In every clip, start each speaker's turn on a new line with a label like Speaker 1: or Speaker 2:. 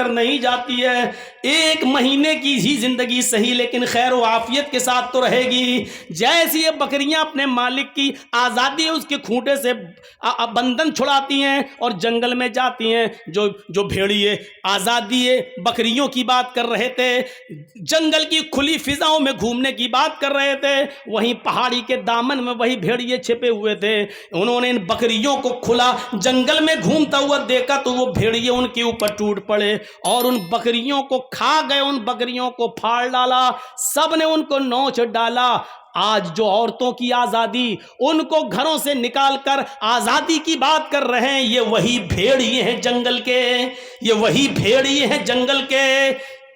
Speaker 1: گزر نہیں جاتی ہے، 1 مہینے کی ہی زندگی صحیح لیکن خیر و عافیت کے ساتھ تو رہے گی۔ جیسے یہ بکریاں اپنے مالک کی آزادی اس کے کھوٹے سے بندھن چھڑاتی ہیں اور جنگل میں جاتی ہیں، جو بھیڑیے آزادی بکریوں کی بات کر رہے تھے، جنگل کی کھلی فضاؤں میں گھومنے کی بات کر رہے تھے، وہیں پہاڑی کے دامن میں وہی بھیڑیے چھپے ہوئے تھے۔ انہوں نے ان بکریوں کو کھلا جنگل میں گھومتا ہوا دیکھا تو وہ بھیڑیے ان کے اوپر ٹوٹ پڑے اور ان بکریوں کو کھا گئے، ان بکریوں کو پھاڑ ڈالا، سب نے ان کو نوچ ڈالا۔ آج جو عورتوں کی آزادی ان کو گھروں سے نکال کر آزادی کی بات کر رہے ہیں، یہ وہی بھیڑیے ہیں جنگل کے، یہ وہی بھیڑیے ہیں جنگل کے۔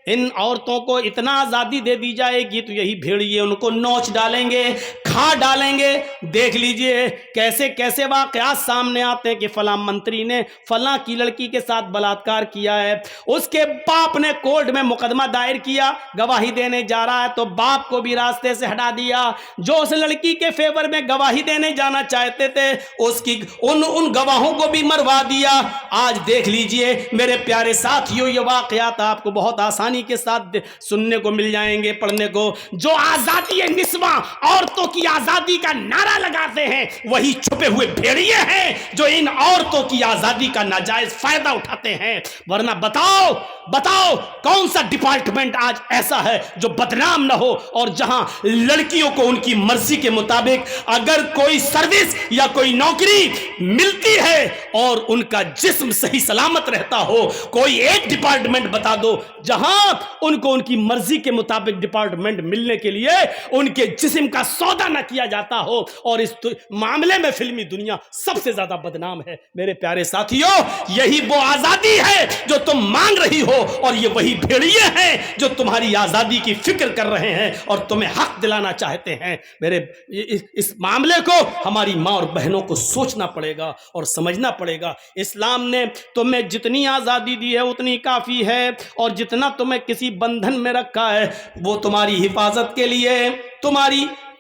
Speaker 1: ان عورتوں کو اتنا آزادی دے دی جائے گی تو یہی بھیڑیے ان کو نوچ ڈالیں گے، کھا ڈالیں گے۔ دیکھ لیجئے کیسے کیسے واقعات سامنے آتے ہیں کہ فلاں منتری نے فلاں کی لڑکی کے ساتھ بلاತ್کار کیا ہے، اس کے باپ نے کورٹ میں مقدمہ دائر کیا، گواہی دینے جا رہا ہے تو باپ کو بھی راستے سے ہٹا دیا، جو اس لڑکی کے فیور میں گواہی دینے جانا چاہتے تھے اس کی ان گواہوں کو بھی مروا دیا۔ آج دیکھ لیجئے میرے پیارے ساتھیوں، یہ واقعات آپ کو بہت آسانی کے ساتھ سننے کو مل جائیں گے، پڑھنے کو۔ جو آزادی نسواں، عورتوں کی آزادی کا نعرہ لگاتے ہیں، وہی چھپے ہوئے بھیڑیے ہیں جو ان عورتوں کی آزادی کا ناجائز فائدہ اٹھاتے ہیں۔ ورنہ بتاؤ کون سا ڈپارٹمنٹ آج ایسا ہے جو بدنام نہ ہو، اور جہاں لڑکیوں کو ان کی مرضی کے مطابق اگر کوئی سروس یا کوئی نوکری ملتی ہے اور ان کا جسم صحیح سلامت رہتا ہو، کوئی ایک ڈپارٹمنٹ بتا دو جہاں ان کو ان کی مرضی کے مطابق ڈپارٹمنٹ ملنے کے لیے ان کے جسم کا سودا نہ کیا جاتا ہو۔ اور اس معاملے میں فلمی دنیا سب سے زیادہ بدنام ہے۔ میرے پیارے ساتھیوں، یہی وہ آزادی ہے جو تم مانگ رہی ہو، اور یہ وہی بھیڑیے ہیں جو تمہاری آزادی کی فکر کر رہے ہیں اور تمہیں حق دلانا چاہتے ہیں۔ میرے اس معاملے کو ہماری ماں اور بہنوں کو سوچنا پڑے گا اور سمجھنا پڑے گا۔ اسلام نے تمہیں جتنی آزادی دی ہے اتنی کافی ہے، اور جتنا تمہیں کسی بندھن میں رکھا ہے وہ تمہاری حفاظت کے لیے،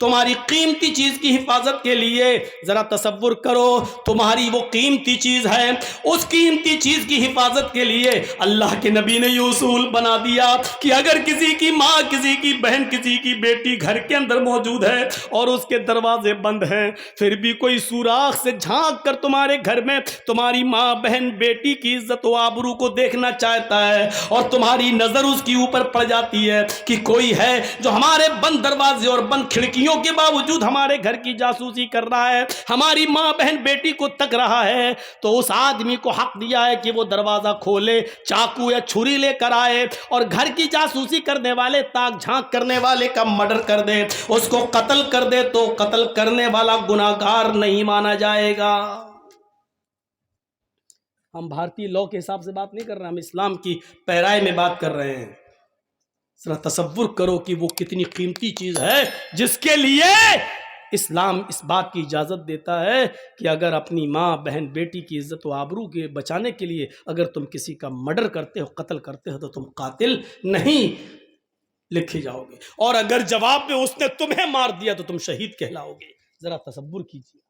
Speaker 1: تمہاری قیمتی چیز کی حفاظت کے لیے۔ ذرا تصور کرو، تمہاری وہ قیمتی چیز ہے، اس قیمتی چیز کی حفاظت کے لیے اللہ کے نبی نے یہ اصول بنا دیا کہ اگر کسی کی ماں، کسی کی بہن، کسی کی بیٹی گھر کے اندر موجود ہے اور اس کے دروازے بند ہیں، پھر بھی کوئی سوراخ سے جھانک کر تمہارے گھر میں تمہاری ماں، بہن، بیٹی کی عزت و آبرو کو دیکھنا چاہتا ہے، اور تمہاری نظر اس کے اوپر پڑ جاتی ہے کہ کوئی ہے جو ہمارے بند دروازے اور بند کھڑکیوں کے باوجود ہمارے گھر کی جاسوسی کر رہا ہے، ہماری ماں، بہن، بیٹی کو تک رہا ہے، تو اس آدمی کو حق دیا ہے کہ وہ دروازہ کھولے، چاقو یا چھری لے کر آئے اور گھر کی جاسوسی کرنے والے، تاک جھانک کرنے والے کا مرڈر کر دے، اس کو قتل کر دے، تو قتل کرنے والا گناہگار نہیں مانا جائے گا۔ ہم بھارتی لاء کے حساب سے بات نہیں کر رہے، ہم اسلام کی پیرائے میں بات کر رہے ہیں۔ ذرا تصور کرو کہ وہ کتنی قیمتی چیز ہے جس کے لیے اسلام اس بات کی اجازت دیتا ہے کہ اگر اپنی ماں، بہن، بیٹی کی عزت و آبرو کے بچانے کے لیے اگر تم کسی کا مرڈر کرتے ہو، قتل کرتے ہو، تو تم قاتل نہیں لکھے جاؤ گے، اور اگر جواب میں اس نے تمہیں مار دیا تو تم شہید کہلاؤ گے۔ ذرا تصور کیجیے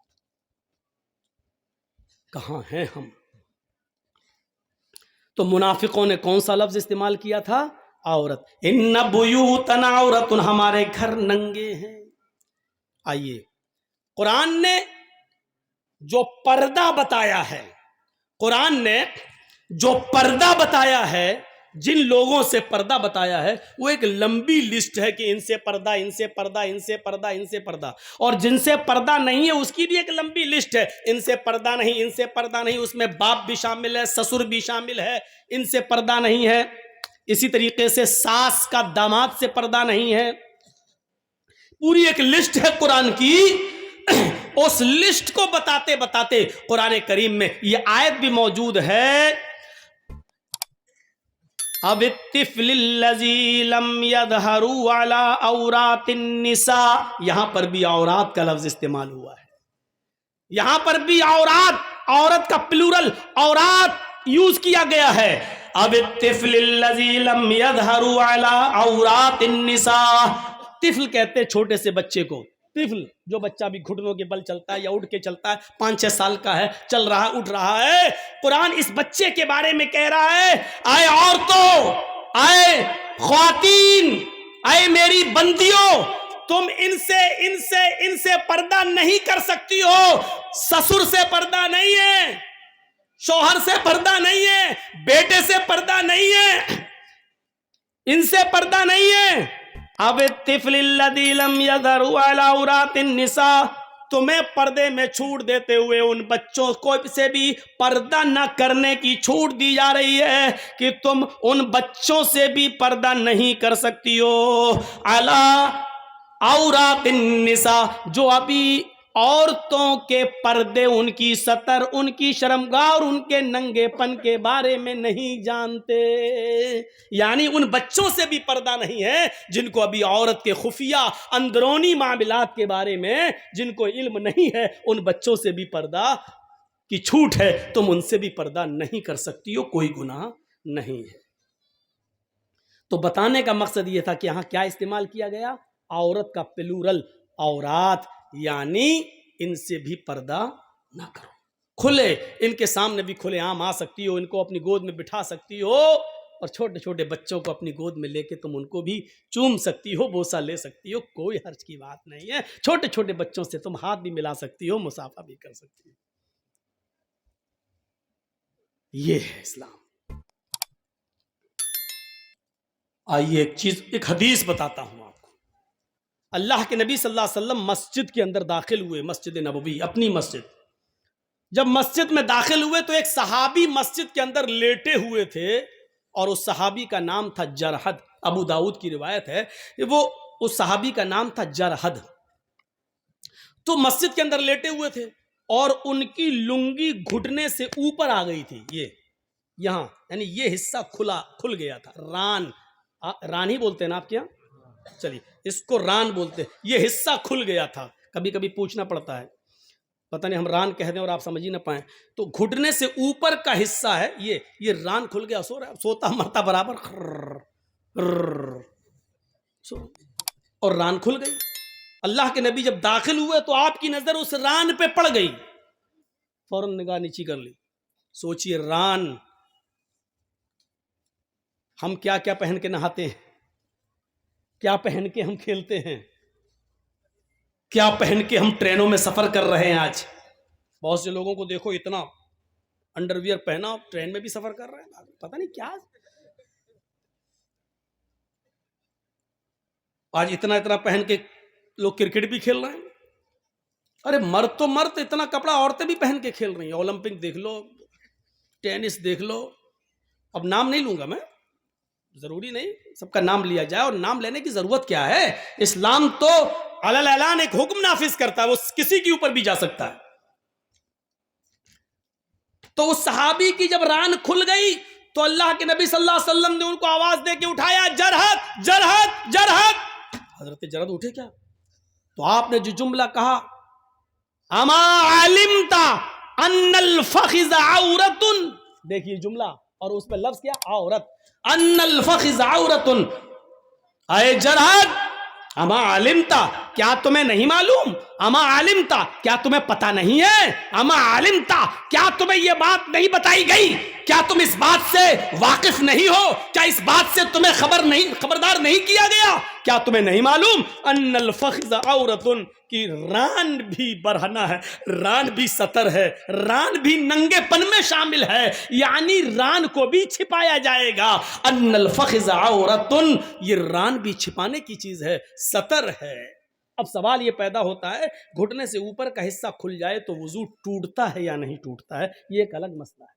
Speaker 1: کہاں ہیں ہم۔ تو منافقوں نے کون سا لفظ استعمال کیا تھا؟ عورت۔ ان بیوتنا عورت، ہمارے گھر ننگے ہیں۔ آئیے، قرآن نے جو پردہ بتایا ہے، قرآن نے جو پردہ بتایا ہے، جن لوگوں سے پردہ بتایا ہے، وہ ایک لمبی لسٹ ہے کہ ان سے پردہ، ان سے پردہ، ان سے پردہ، ان سے پردہ، اور جن سے پردہ نہیں ہے اس کی بھی ایک لمبی لسٹ ہے، ان سے پردہ نہیں، ان سے پردہ نہیں، اس میں باپ بھی شامل ہے، سسر بھی شامل ہے، ان سے پردہ نہیں ہے۔ اسی طریقے سے ساس کا داماد سے پردہ نہیں ہے۔ پوری ایک لسٹ ہے قرآن کی۔ اس لسٹ کو بتاتے بتاتے قرآن کریم میں یہ آیت بھی موجود ہے، اب الطفل الذی لم یظہروا علی عورات النساء، یہاں پر بھی عورات کا لفظ استعمال ہوا ہے، یہاں پر بھی عورت کا پلورل عورات یوز کیا گیا ہے۔ اب الطفل الذی لم یظہروا علی عورات النساء، طفل کہتے ہیں چھوٹے سے بچے کو، طفل جو بچہ بھی گھٹنوں کے بل چلتا ہے یا اٹھ کے چلتا ہے، 5-6 سال کا ہے، چل رہا ہے، اٹھ رہا ہے، قرآن اس بچے کے بارے میں کہہ رہا ہے، اے عورتوں خواتین، اے میری بندیوں، تم ان سے پردہ نہیں کر سکتی ہو. سسر سے پردہ نہیں ہے، شوہر سے پردہ نہیں ہے، بیٹے سے پردہ نہیں ہے، ان سے پردہ نہیں ہے. اب الطفل الذی لم یظہر علی عورات النساء، تمہیں پردے میں چھوٹ دیتے ہوئے ان بچوں کو سے بھی پردہ نہ کرنے کی چھوٹ دی جا رہی ہے کہ تم ان بچوں سے بھی پردہ نہیں کر سکتی ہو. علی عورات النساء، جو ابھی عورتوں کے پردے، ان کی ستر، ان کی شرمگاہ اور ان کے ننگے پن کے بارے میں نہیں جانتے. یعنی ان بچوں سے بھی پردہ نہیں ہے جن کو ابھی عورت کے خفیہ اندرونی معاملات کے بارے میں جن کو علم نہیں ہے، ان بچوں سے بھی پردہ کی چھوٹ ہے. تم ان سے بھی پردہ نہیں کر سکتی ہو، کوئی گناہ نہیں ہے. تو بتانے کا مقصد یہ تھا کہ یہاں کیا استعمال کیا گیا؟ عورت کا پلورل، عورات، یعنی ان سے بھی پردہ نہ کرو. کھلے، ان کے سامنے بھی کھلے عام آ سکتی ہو، ان کو اپنی گود میں بٹھا سکتی ہو، اور چھوٹے چھوٹے بچوں کو اپنی گود میں لے کے تم ان کو بھی چوم سکتی ہو، بوسہ لے سکتی ہو، کوئی حرج کی بات نہیں ہے. چھوٹے چھوٹے بچوں سے تم ہاتھ بھی ملا سکتی ہو، مصافحہ بھی کر سکتی ہو. یہ ہے اسلام. آئیے ایک حدیث بتاتا ہوں آپ کو. اللہ کے نبی صلی اللہ علیہ وسلم مسجد کے اندر داخل ہوئے، مسجد نبوی، اپنی مسجد. جب مسجد میں داخل ہوئے تو ایک صحابی مسجد کے اندر لیٹے ہوئے تھے، اور اس صحابی کا نام تھا جرحد. ابو داؤد کی روایت ہے، وہ اس صحابی کا نام تھا جرحد. تو مسجد کے اندر لیٹے ہوئے تھے اور ان کی لنگی گھٹنے سے اوپر آ گئی تھی. یہ یہاں یعنی یہ حصہ کھل گیا تھا. ران ہی بولتے ہیں نا آپ کے یہاں؟ چلیے اس کو ران بولتے ہیں. یہ حصہ کھل گیا تھا. کبھی کبھی پوچھنا پڑتا ہے، پتہ نہیں ہم ران کہہ دیں اور آپ سمجھ ہی نہ پائیں. تو گھٹنے سے اوپر کا حصہ ہے یہ ران کھل گیا. سو رہا، سوتا مرتا برابر، اور ران کھل گئی. اللہ کے نبی جب داخل ہوئے تو آپ کی نظر اس ران پہ پڑ گئی. فوراً نگاہ نیچی کر لی. سوچئے ران، ہم کیا کیا پہن کے نہاتے ہیں، کیا پہن کے ہم کھیلتے ہیں، کیا پہن کے ہم ٹرینوں میں سفر کر رہے ہیں. آج بہت سے لوگوں کو دیکھو اتنا انڈر ویئر پہنا، ٹرین میں بھی سفر کر رہے ہیں، پتہ نہیں کیا. آج اتنا پہن کے لوگ کرکٹ بھی کھیل رہے ہیں. ارے مرد تو مرد، اتنا کپڑا عورتیں بھی پہن کے کھیل رہی ہیں. اولمپک دیکھ لو، ٹینس دیکھ لو. اب نام نہیں لوں گا میں، ضروری نہیں سب کا نام لیا جائے، اور نام لینے کی ضرورت کیا ہے. اسلام تو علی اعلان ایک حکم نافذ کرتا ہے، وہ کسی کے اوپر بھی جا سکتا ہے. تو اس صحابی کی جب ران کھل گئی تو اللہ کے نبی صلی اللہ علیہ وسلم نے ان کو آواز دے کے اٹھایا، جرحد جرحد جرحد. حضرت جرحد اٹھے کیا؟ تو آپ نے جو جملہ کہا، اما علمت ان الفخذ عورت، دیکھیے جملہ، اور اس پہ لفظ کیا؟ عورت. ان الفخذ عورت. اے جرحد، اما علمتا، کیا تمہیں نہیں معلوم؟ اما علمتا، کیا تمہیں پتہ نہیں ہے؟ اما علمتا، کیا تمہیں یہ بات نہیں بتائی گئی؟ کیا تم اس بات سے واقف نہیں ہو؟ کیا اس بات سے تمہیں خبردار نہیں کیا گیا؟ کیا تمہیں نہیں معلوم ان الفخذ عورت، کی ران بھی برہنہ ہے، ران بھی ستر ہے، ران بھی ننگے پن میں شامل ہے، یعنی ران کو بھی چھپایا جائے گا. ان الفخذ عورت، یہ ران بھی چھپانے کی چیز ہے، ستر ہے. اب سوال یہ پیدا ہوتا ہے، گھٹنے سے اوپر کا حصہ کھل جائے تو وضو ٹوٹتا ہے یا نہیں ٹوٹتا ہے؟ یہ ایک الگ مسئلہ ہے.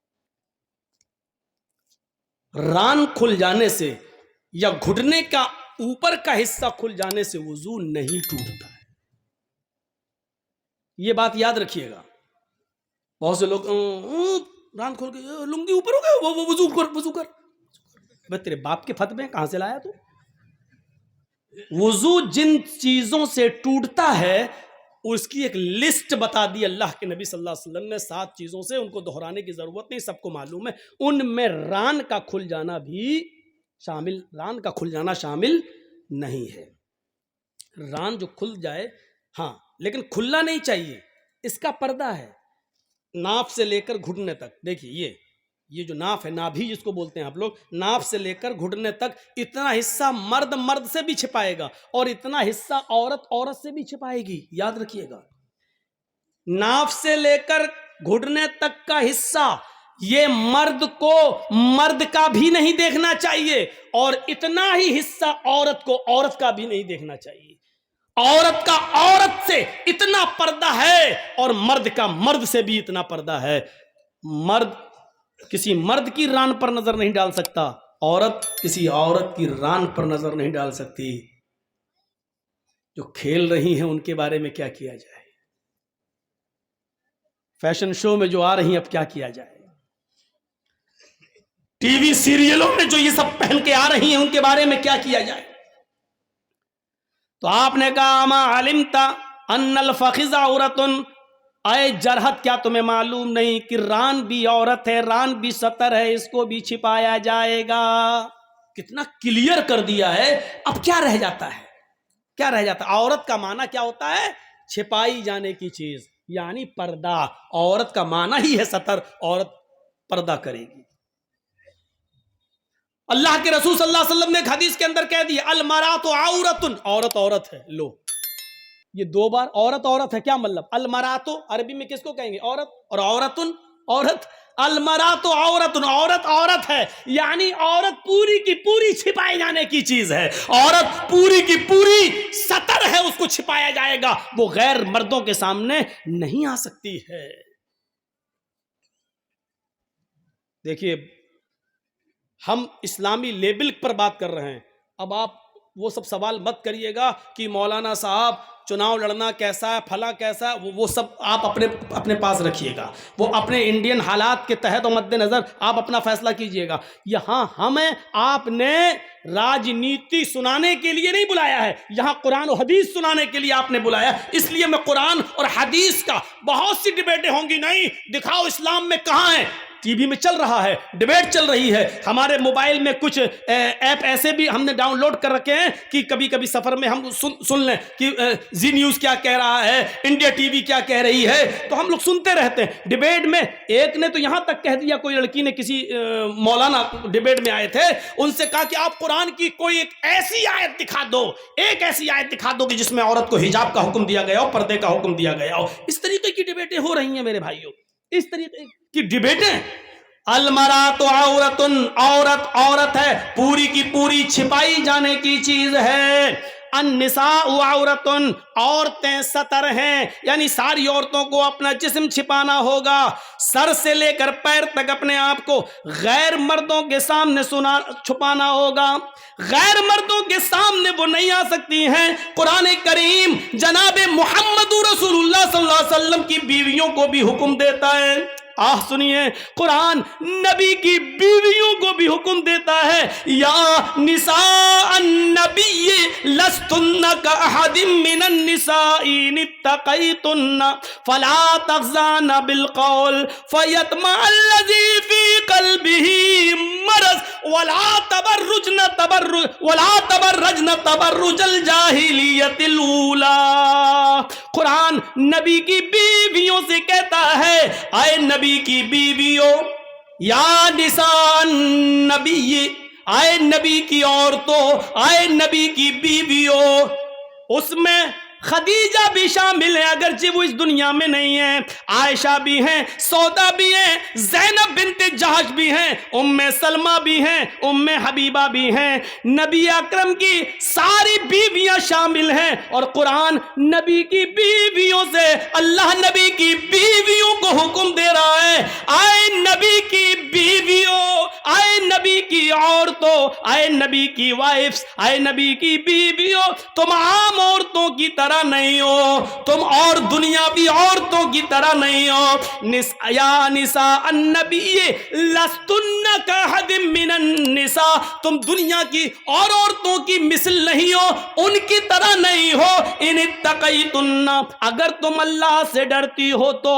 Speaker 1: ران کھل جانے سے یا گھٹنے کا اوپر کا حصہ کھل جانے سے وضو نہیں ٹوٹتا ہے. یہ بات یاد رکھیے گا. بہت سے لوگ ران کھول کے لنگی اوپر ہو گئے، وہ وضو کر. بھائی تیرے باپ کے فتوے ہیں، کہاں سے لایا تو؟ وضو جن چیزوں سے ٹوٹتا ہے اس کی ایک لسٹ بتا دی اللہ کے نبی صلی اللہ علیہ وسلم نے. 7 چیزوں سے، ان کو دہرانے کی ضرورت نہیں، سب کو معلوم ہے. ان میں ران کا کھل جانا بھی شامل، ران کا کھل جانا شامل نہیں ہے. ران جو کھل جائے، ہاں، لیکن کھلنا نہیں چاہیے. اس کا پردہ ہے ناف سے لے کر گھٹنے تک. دیکھیے یہ جو ناف ہے، نابھی جس کو بولتے ہیں آپ لوگ، ناف سے لے کر گھٹنے تک اتنا حصہ مرد مرد سے بھی چھپائے گا اور اتنا حصہ عورت عورت سے بھی چھپائے گی. یاد رکھیے گا، ناف سے لے کر گھٹنے تک کا حصہ یہ مرد کو مرد کا بھی نہیں دیکھنا چاہیے اور اتنا ہی حصہ عورت کو عورت کا بھی نہیں دیکھنا چاہیے. عورت کا عورت سے اتنا پردہ ہے اور مرد کا مرد سے بھی اتنا پردہ ہے. مرد کسی مرد کی ران پر نظر نہیں ڈال سکتا، عورت کسی عورت کی ران پر نظر نہیں ڈال سکتی. جو کھیل رہی ہیں ان کے بارے میں کیا کیا جائے؟ فیشن شو میں جو آ رہی ہیں اب کیا کیا جائے؟ ٹی وی سیریلوں میں جو یہ سب پہن کے آ رہی ہیں ان کے بارے میں کیا کیا جائے؟ تو آپ نے کہا ما علمت ان الفخذ عورت، اے جرحت کیا تمہیں معلوم نہیں کہ ران بھی عورت ہے، ران بھی ستر ہے، اس کو بھی چھپایا جائے گا. کتنا کلیئر کر دیا ہے. اب کیا رہ جاتا ہے؟ کیا رہ جاتا ہے؟ عورت کا معنی کیا ہوتا ہے؟ چھپائی جانے کی چیز، یعنی پردہ. عورت کا معنی ہی ہے ستر، عورت پردہ کرے گی. اللہ کے رسول صلی اللہ علیہ وسلم نے ایک حدیث کے اندر کہہ دیا المرأۃ عورۃ، عورت عورت ہے. لو یہ دو بار عورت عورت ہے، کیا مطلب؟ المرأۃ عربی میں کس کو کہیں گے؟ عورت، اور عورت عورت. المرأۃ عورت، عورت عورت ہے، یعنی عورت پوری کی پوری چھپائے جانے کی چیز ہے. عورت پوری کی پوری ستر ہے، اس کو چھپایا جائے گا، وہ غیر مردوں کے سامنے نہیں آ سکتی ہے. دیکھیے ہم اسلامی لیبل پر بات کر رہے ہیں. اب آپ وہ سب سوال مت کریے گا کہ مولانا صاحب چناؤ لڑنا کیسا ہے، پھلا کیسا ہے، وہ سب آپ اپنے پاس رکھیے گا. وہ اپنے انڈین حالات کے تحت و مد نظر آپ اپنا فیصلہ کیجئے گا. یہاں ہمیں آپ نے راجنیتی سنانے کے لیے نہیں بلایا ہے، یہاں قرآن و حدیث سنانے کے لیے آپ نے بلایا. اس لیے میں قرآن اور حدیث کا بہت سی ڈبیٹیں ہوں گی، نہیں دکھاؤ اسلام میں کہاں ہے. ٹی وی میں چل رہا ہے، ڈیبیٹ چل رہی ہے. ہمارے موبائل میں کچھ ایپ ایسے بھی ہم نے ڈاؤن لوڈ کر رکھے ہیں کہ کبھی کبھی سفر میں ہم سن لیں کہ زی نیوز کیا کہہ رہا ہے، انڈیا ٹی وی کیا کہہ رہی ہے، تو ہم لوگ سنتے رہتے ہیں. ڈیبیٹ میں ایک نے تو یہاں تک کہہ دیا، کوئی لڑکی نے کسی مولانا ڈیبیٹ میں آئے تھے، ان سے کہا کہ آپ قرآن کی کوئی ایک ایسی آیت دکھا دو، ایک ایسی آیت دکھا دو کہ جس میں عورت کو حجاب کا حکم دیا گیا ہو، پردے کا حکم دیا گیا ہو. اس طریقے کی ڈیبیٹیں ہو رہی ہیں میرے بھائیوں، اس طریقے کی ڈیبیٹیں. المرأۃ عورت، عورت عورت ہے، پوری کی پوری چھپائی جانے کی چیز ہے. النساء عورت، عورتیں ستر ہیں، یعنی ساری عورتوں کو اپنا جسم چھپانا ہوگا، سر سے لے کر پیر تک اپنے آپ کو غیر مردوں کے سامنے چھپانا ہوگا. غیر مردوں کے سامنے وہ نہیں آ سکتی ہیں. قرآن کریم جناب محمد رسول اللہ صلی اللہ علیہ وسلم کی بیویوں کو بھی حکم دیتا ہے. سنیے، قرآن نبی کی بیویوں کو بھی حکم دیتا ہے، یا نساء النبی لستن کاحد من النساء ان اتقیتن فلا تخضعن بالقول فیطمع الذی فی قلبہ مرض ولا تبرجن تبرج الجاہلیت الاولی. قرآن نبی کی بیویوں سے کہتا ہے، اے نبی کی بیویوں، یا نساء النبی، اے نبی کی عورتوں، اے نبی کی بیویوں. اس میں خدیجہ بھی شامل ہے، اگرچہ وہ اس دنیا میں نہیں ہے، عائشہ بھی ہیں، سودا بھی ہیں، زینب بنت جہش بھی ہیں، ام سلمہ بھی ہیں، ام حبیبہ بھی ہیں. نبی اکرم کی ساری بیویاں شامل ہیں. اور قرآن نبی کی بیویوں سے، اللہ نبی کی بیویوں کو حکم دے رہا ہے، اے نبی کی بیویوں، اے نبی کی عورتوں، اے نبی کی وائفز، اے نبی کی بیویوں، تم عام عورتوں کی طرح نہیں ہو، تم اور دنیاوی عورتوں کی طرح نہیں ہو. یا نساء النبی لستن کاحد من النساء، تم دنیا کی اور عورتوں کی مثل نہیں ہو، ان کی طرح نہیں ہو. ان اتقیتن، اگر تم اللہ سے ڈرتی ہو تو،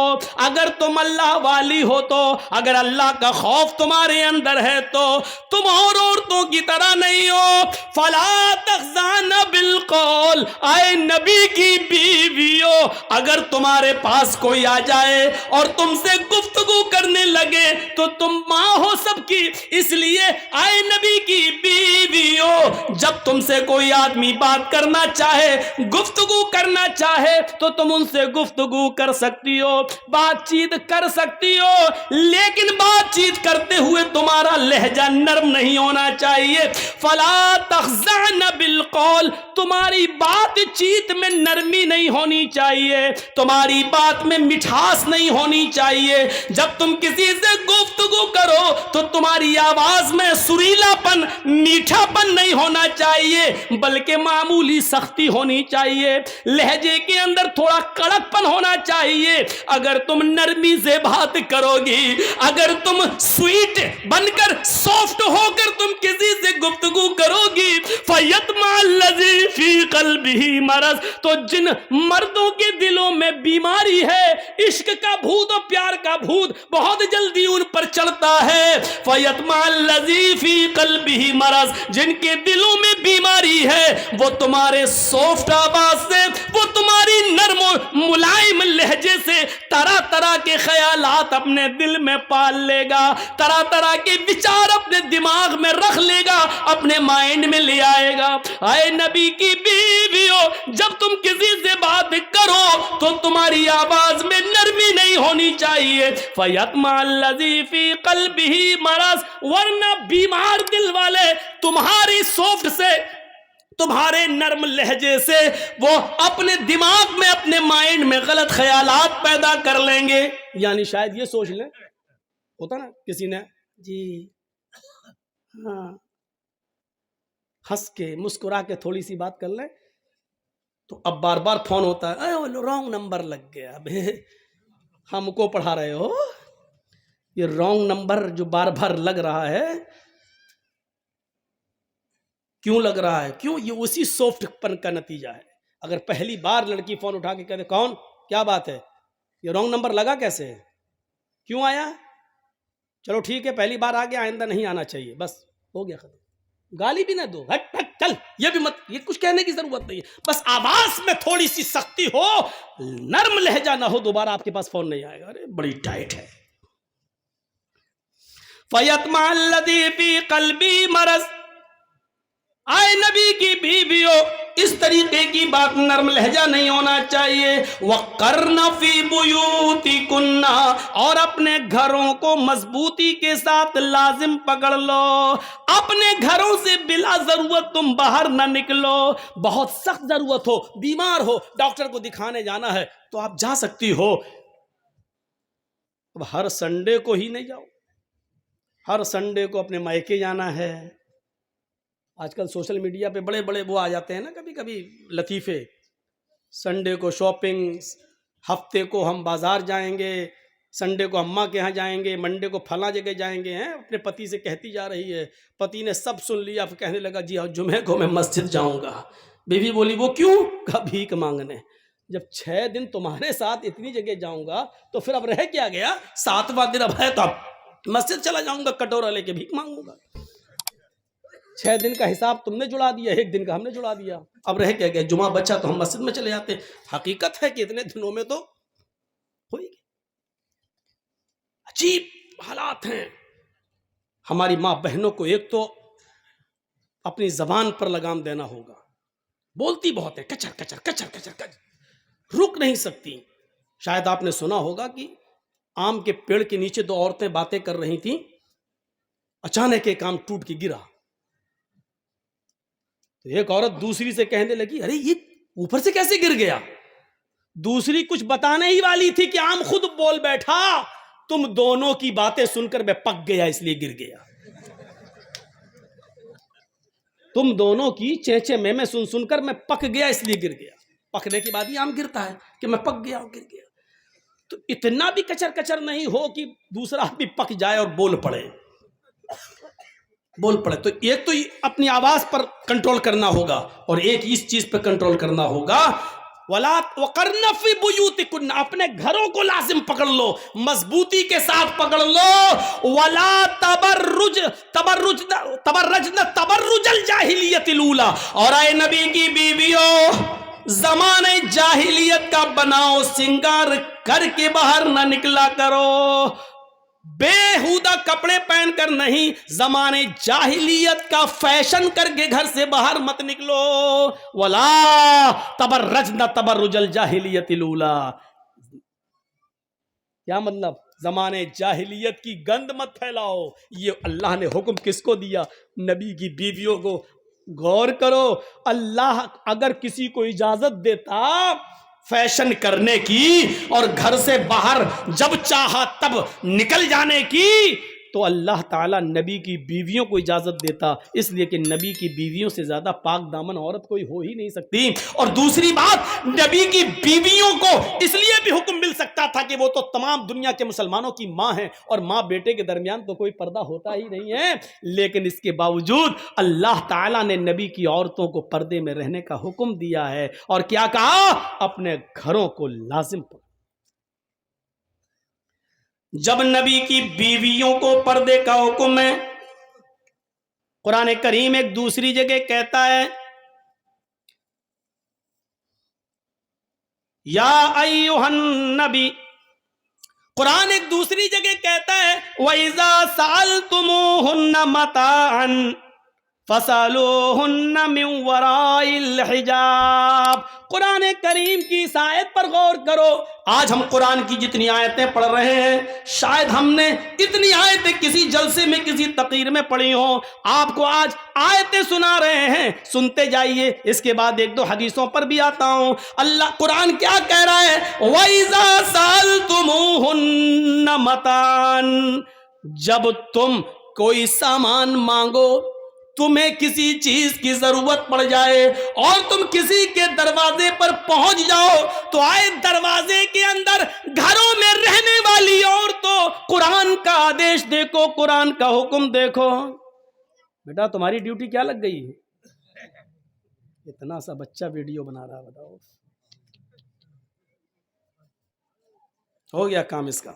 Speaker 1: اگر تم اللہ والی ہو تو، اگر اللہ کا خوف تمہارے اندر ہے تو تم اور عورتوں عورتوں کی طرح نہیں ہو. فلا تخضعن بالقول، اے نبی کی بیویوں اگر تمہارے پاس کوئی آ جائے اور تم سے گفتگو کرنے لگے تو تم ماں ہو سب کی، اس لیے اے نبی کی بیویوں جب تم سے کوئی آدمی بات کرنا چاہے، گفتگو کرنا چاہے تو تم ان سے گفتگو کر سکتی ہو، بات چیت کر سکتی ہو، لیکن بات چیت کرتے ہوئے تمہارا لہجہ نرم نہیں ہونا چاہیے. فلا تخضعن بالقول، تمہاری بات چیت میں نرمی نہیں ہونی چاہیے، تمہاری بات میں مٹھاس نہیں ہونی چاہیے. جب تم کسی سے گفتگو کرو تو تمہاری آواز میں سریلا پن، میٹھا پن نہیں ہونا چاہیے، بلکہ معمولی سختی ہونی چاہیے، لہجے کے اندر تھوڑا کڑک پن ہونا چاہیے. اگر تم نرمی سے بات کرو گی، اگر تم سویٹ بن کر، سافٹ ہو کر تم کسی سے گفتگو کرو گی، فَيَطْمَعَ الَّذِي فِي قَلْبِهِ مَرَضٌ، تو جن مردوں کے دلوں میں بیماری ہے، عشق کا بھوت اور پیار کا بھوت بہت جلدی ان پر چڑھتا ہے. فَيَطْمَعَ الَّذِي فِي قَلْبِهِ مَرَضٌ، جن کے دلوں میں بیماری ہے وہ تمہارے سافٹ آواز سے، وہ تمہاری نرم و ملائم لہجے سے طرح طرح کے خیالات اپنے دل میں پال لے گا، طرح طرح کے وچار اپنے دماغ میں رکھ لے گا، اپنے مائنڈ میں لے آئے گا. اے نبی کی بیویوں جب تم کسی سے بات کرو تو تمہاری آواز میں نرمی نہیں ہونی چاہیے. فَيَطْمَعَ الَّذِي فِي قَلْبِهِ مَرَضٌ، ورنہ بیمار دل والے تمہاری سافٹ سے، تمہارے نرم لہجے سے وہ اپنے دماغ میں، اپنے مائنڈ میں غلط خیالات پیدا کر لیں گے. یعنی شاید یہ سوچ لیں، ہوتا نا کسی نے جی ہاں ہنس کے مسکرا کے تھوڑی سی بات کر لیں تو اب بار بار فون ہوتا ہے، رانگ نمبر لگ گیا. اب ہم کو پڑھا رہے ہو، یہ رانگ نمبر جو بار بار لگ رہا ہے کیوں لگ رہا ہے؟ کیوں؟ یہ اسی سافٹ پن کا نتیجہ ہے. اگر پہلی بار لڑکی فون اٹھا کے کہتے کون، کیا بات ہے، یہ رانگ نمبر لگا کیسے ہے، کیوں آیا، چلو ٹھیک ہے پہلی بار آ گیا آئندہ نہیں آنا چاہیے، بس ہو گیا ختم. گالی بھی نہ دو، ہٹ ہٹ چل، یہ بھی مت، یہ کچھ کہنے کی ضرورت نہیں ہے، بس آواز میں تھوڑی سی سختی ہو، نرم لہجہ نہ ہو، دوبارہ آپ کے پاس فون نہیں آئے گا. ارے بڑی ٹائٹ ہے. فَيَطْمَعَ الَّذِي فِي قَلْبِهِ مَرَضٌ، اے نبی کی بیویوں اس طریقے کی بات، نرم لہجہ نہیں ہونا چاہیے. وَقَرْنَ فِي بُيُوتِكُنَّ، اور اپنے گھروں کو مضبوطی کے ساتھ لازم پکڑ لو، اپنے گھروں سے بلا ضرورت تم باہر نہ نکلو. بہت سخت ضرورت ہو، بیمار ہو، ڈاکٹر کو دکھانے جانا ہے تو آپ جا سکتی ہو. اب ہر سنڈے کو ہی نہیں جاؤ، ہر سنڈے کو اپنے مائکے جانا ہے. آج کل سوشل میڈیا پہ بڑے بڑے وہ آ جاتے ہیں نا کبھی کبھی لطیفے، سنڈے کو شاپنگ، ہفتے کو ہم بازار جائیں گے، سنڈے کو اماں کے ہاں جائیں گے، منڈے کو فلاں جگہ جائیں گے. ہیں اپنے پتی سے کہتی جا رہی ہے، پتی نے سب سن لیا، پھر کہنے لگا جی ہاں جمعے کو میں مسجد جاؤں گا. بیوی بولی وہ کیوں؟ کہا بھیک مانگنے. جب 6 دن تمہارے ساتھ اتنی جگہ جاؤں گا تو پھر اب رہ کیا گیا؟ 7واں دن اب ہے تو اب مسجد چلا جاؤں گا، کٹورا لے کے بھیک مانگوں گا. 6 دن کا حساب تم نے جڑا دیا، 1 دن کا ہم نے جڑا دیا، اب رہ کیا گیا؟ جمعہ بچا تو ہم مسجد میں چلے جاتے. حقیقت ہے کہ اتنے دنوں میں تو ہوئی گی. عجیب حالات ہیں. ہماری ماں بہنوں کو ایک تو اپنی زبان پر لگام دینا ہوگا، بولتی بہت ہے، کچر کچر کچر کچر کچر، رک نہیں سکتی. شاید آپ نے سنا ہوگا کہ آم کے پیڑ کے نیچے 2 عورتیں باتیں کر رہی تھیں، اچانک ایک آم ٹوٹ کے گرا تو ایک عورت دوسری سے کہنے لگی ارے یہ اوپر سے کیسے گر گیا؟ دوسری کچھ بتانے ہی والی تھی کہ آم خود بول بیٹھا، تم دونوں کی باتیں سن کر میں پک گیا اس لیے گر گیا. تم دونوں کی چیچے میں سن سن کر میں پک گیا اس لیے گر گیا. پکنے کے بعد ہی آم گرتا ہے کہ میں پک گیا اور گر گیا. تو اتنا بھی کچر کچر نہیں ہو کہ دوسرا آدمی پک جائے اور بول پڑے. تو ایک تو اپنی آواز پر کنٹرول کرنا ہوگا اور ایک اس چیز پہ کنٹرول کرنا ہوگا ولا وقرن فی بیوتکن، اپنے گھروں کو لازم پکڑ لو، مضبوطی کے ساتھ پکڑ لو. ولا تبرجن تبرج الجاہلیت الاولی، اور اے نبی کی بیویوں زمانے جاہلیت کا بناؤ سنگار کر کے باہر نہ نکلا کرو، بےہودہ کپڑے پہن کر نہیں، زمانے جاہلیت کا فیشن کر کے گھر سے باہر مت نکلو. ولا تبرجن تبرج الجاہلیت الاولی، کیا مطلب؟ زمانے جاہلیت کی گند مت پھیلاؤ. یہ اللہ نے حکم کس کو دیا؟ نبی کی بیویوں کو. غور کرو، اللہ اگر کسی کو اجازت دیتا فیشن کرنے کی اور گھر سے باہر جب چاہا تب نکل جانے کی، تو اللہ تعالیٰ نبی کی بیویوں کو اجازت دیتا، اس لیے کہ نبی کی بیویوں سے زیادہ پاک دامن عورت کوئی ہو ہی نہیں سکتی. اور دوسری بات، نبی کی بیویوں کو اس لیے بھی حکم مل سکتا تھا کہ وہ تو تمام دنیا کے مسلمانوں کی ماں ہیں، اور ماں بیٹے کے درمیان تو کوئی پردہ ہوتا ہی نہیں ہے، لیکن اس کے باوجود اللہ تعالیٰ نے نبی کی عورتوں کو پردے میں رہنے کا حکم دیا ہے. اور کیا کہا؟ اپنے گھروں کو لازم پکڑو. جب نبی کی بیویوں کو پردے کا حکم ہے، قرآن کریم ایک دوسری جگہ کہتا ہے یا ایھا النبی، قرآن ایک دوسری جگہ کہتا ہے وَإِذَا سَأَلْتُمُوهُنَّ مَتَاعًا فَاسْأَلُوهُنَّ مِنْ وَرَاءِ الْحِجَابِ. قرآن کریم کی اس آیت پر غور کرو. آج ہم قرآن کی جتنی آیتیں پڑھ رہے ہیں، شاید ہم نے اتنی آیتیں کسی جلسے میں کسی تقریر میں پڑھی ہوں. آپ کو آج آیتیں سنا رہے ہیں، سنتے جائیے، اس کے بعد ایک دو حدیثوں پر بھی آتا ہوں. اللہ قرآن کیا کہہ رہا ہے؟ وَإِذَا سَأَلْتُمُوهُنَّ مَتَاعًا، جب تم کوئی سامان مانگو، تمہیں کسی چیز کی ضرورت پڑ جائے اور تم کسی کے دروازے پر پہنچ جاؤ، تو آئے دروازے کے اندر گھروں میں رہنے والی عورتوں، قرآن کا آدیش دیکھو، قرآن کا حکم دیکھو. بیٹا تمہاری ڈیوٹی کیا لگ گئی ہے؟ اتنا سا بچہ ویڈیو بنا رہا، بتاؤ ہو گیا کام اس کا.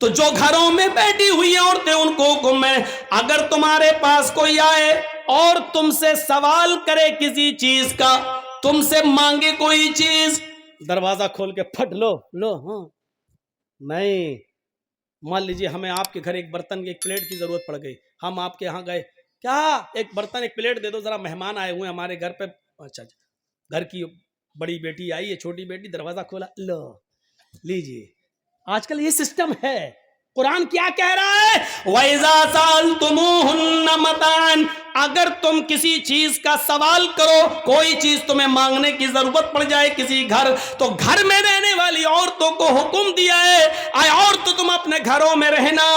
Speaker 1: تو جو گھروں میں بیٹھی ہوئی ہیں عورتیں، ان کو حکم ہے اگر تمہارے پاس کوئی آئے اور تم سے سوال کرے کسی چیز کا، تم سے مانگے کوئی چیز، دروازہ کھول کے پھٹ لو. ہاں نہیں، مان لیجیے ہمیں آپ کے گھر ایک برتن کی ایک پلیٹ کی ضرورت پڑ گئی، ہم آپ کے ہاں گئے، کیا ایک برتن ایک پلیٹ دے دو ذرا، مہمان آئے ہوئے ہمارے گھر پہ. اچھا گھر کی بڑی بیٹی آئی ہے، چھوٹی بیٹی، دروازہ کھولا، لو لیجیے. آج کل یہ سسٹم ہے. قرآن کیا کہہ رہا ہے؟ وَإِذَا سَأَلْتُمُوهُنَّ مَتَاعًا، اگر تم کسی چیز کا سوال کرو، کوئی چیز تمہیں مانگنے کی ضرورت پڑ جائے کسی گھر، تو گھر میں رہنے والی عورتوں کو حکم دیا ہے اے عورتوں تم اپنے گھروں میں رہنا،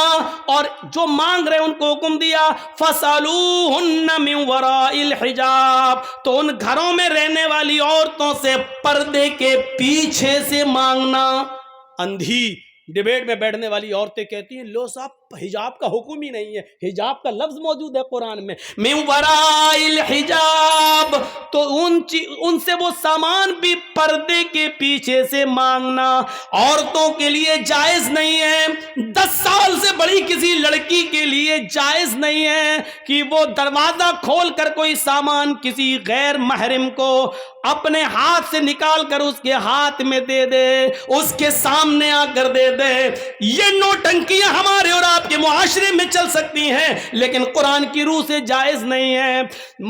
Speaker 1: اور جو مانگ رہے ان کو حکم دیا فَاسْأَلُوهُنَّ مِنْ وَرَاءِ الْحِجَابِ، تو ان گھروں میں رہنے والی عورتوں سے پردے کے پیچھے سے مانگنا. اندھی ڈیبیٹ میں بیٹھنے والی عورتیں کہتی ہیں لو صاحب حجاب کا حکم ہی نہیں ہے، حجاب کا لفظ موجود ہے قرآن میں، من وراء الحجاب، تو ان سے وہ سامان بھی پردے کے پیچھے سے مانگنا عورتوں کے لیے جائز نہیں ہے. 10 سال سے بڑی کسی لڑکی کے لیے جائز نہیں ہے کہ وہ دروازہ کھول کر کوئی سامان کسی غیر محرم کو اپنے ہاتھ سے نکال کر اس کے ہاتھ میں دے دے، اس کے سامنے آ کر دے دے. یہ نوٹنکیاں ہمارے اور آپ کے معاشرے میں چل سکتی ہیں، لیکن قرآن کی روح سے جائز نہیں ہے.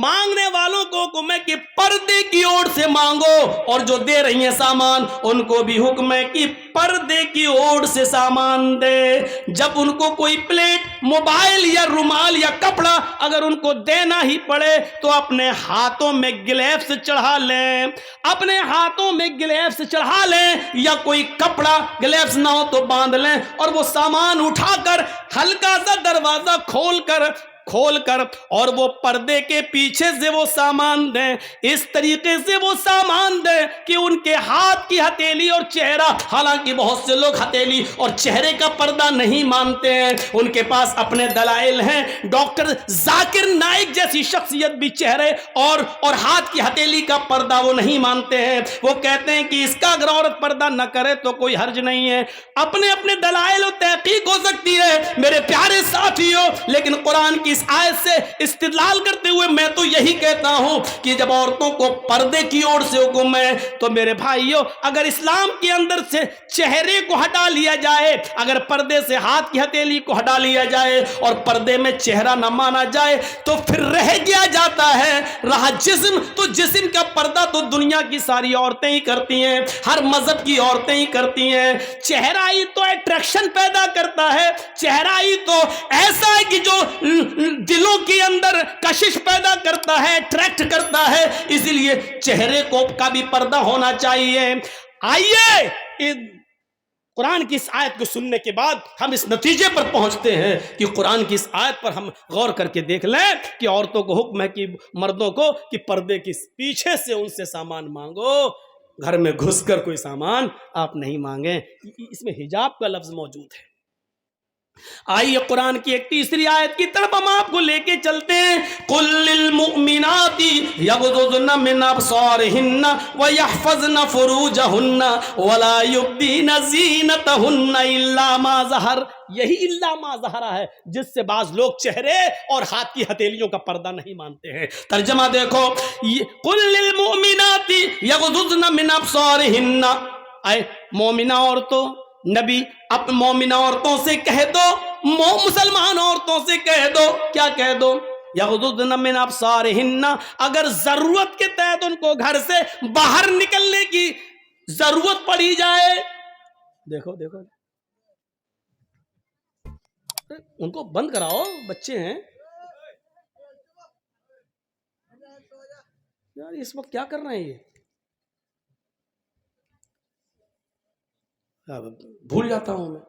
Speaker 1: مانگنے والوں کو حکم ہے کہ پردے کی اوٹ سے مانگو، اور جو دے رہی ہیں سامان ان کو بھی حکم ہے کہ پردے کی اوٹ سے سامان دے. جب ان کو کوئی پلیٹ، موبائل یا رومال یا کپڑا اگر ان کو دینا ہی پڑے تو اپنے ہاتھوں میں گلیوز چڑھا لیں، اپنے ہاتھوں میں گلیوز چڑھا لیں، یا کوئی کپڑا گلیوز نہ ہو تو باندھ لیں، اور وہ سامان اٹھا کر ہلکا سا دروازہ کھول کر کھول کر اور وہ پردے کے پیچھے سے وہ سامان دیں، اس طریقے سے وہ سامان دیں کہ ان کے ہاتھ کی ہتھیلی اور چہرہ، حالانکہ بہت سے لوگ ہتھیلی اور چہرے کا پردہ نہیں مانتے ہیں، ان کے پاس اپنے دلائل ہیں۔ ڈاکٹر ذاکر نائک جیسی شخصیت بھی چہرے اور ہاتھ کی ہتھیلی کا پردہ وہ نہیں مانتے ہیں، وہ کہتے ہیں کہ اس کا اگر عورت پردہ نہ کرے تو کوئی حرج نہیں ہے۔ اپنے اپنے دلائل و تحقیق ہو سکتی ہے میرے پیارے ساتھیوں، لیکن قرآن کی اس آیت سے استدلال کرتے ہوئے میں تو یہی کہتا ہوں کہ جب عورتوں کو پردے کی اور سے حکم ہے تو میرے بھائیوں، اگر اسلام کے اندر سے چہرے کو ہٹا لیا جائے، اگر پردے سے ہاتھ کی ہتھیلی کو ہٹا لیا جائے اور پردے میں چہرہ نہ مانا جائے تو پھر رہ گیا جاتا ہے رہا جسم۔ تو جسم کا پردہ تو دنیا کی ساری عورتیں ہی کرتی ہیں، ہر مذہب کی عورتیں ہی کرتی ہیں۔ چہرہ ہی تو اٹریکشن پیدا کرتا ہے، چہرہ ہی تو ایسا ہے کہ جو دلوں کے اندر کشش پیدا کرتا ہے، اٹریکٹ کرتا ہے، اسی لیے چہرے کو کا بھی پردہ ہونا چاہیے۔ آئیے قرآن کی اس آیت کو سننے کے بعد ہم اس نتیجے پر پہنچتے ہیں کہ قرآن کی اس آیت پر ہم غور کر کے دیکھ لیں کہ عورتوں کو حکم ہے کہ مردوں کو کہ پردے کے پیچھے سے ان سے سامان مانگو، گھر میں گھس کر کوئی سامان آپ نہیں مانگیں۔ اس میں حجاب کا لفظ موجود ہے۔ آئیے قرآن کی ایک تیسری آیت کی طرف ہم آپ کو لے کے چلتے ہیں۔ قُل لِّلْمُؤْمِنَاتِ يَغْضُضْنَ مِنْ أَبْصَارِهِنَّ وَيَحْفَظْنَ فُرُوجَهُنَّ وَلَا يُبْدِينَ زِينَتَهُنَّ إِلَّا مَا ظَهَرَ، یہی الا ما ظہرا ہے جس سے بعض لوگ چہرے اور ہاتھ کی ہتھیلیوں کا پردہ نہیں مانتے ہیں۔ ترجمہ دیکھو، قُل لِّلْمُؤْمِنَاتِ يَغْضُضْنَ مِنْ أَبْصَارِهِنَّ، اے مومنہ عورتوں، نبی اپنے مومنہ عورتوں سے کہہ دو، مسلمان عورتوں سے کہہ دو، کیا کہہ دو؟ یغضضن من ابصارہن، اگر ضرورت کے تحت ان کو گھر سے باہر نکلنے کی ضرورت پڑی جائے، دیکھو دیکھو ان کو بند کراؤ، بچے ہیں یار، اس وقت کیا کر رہے ہیں یہ؟ بھول جاتا ہوں میں۔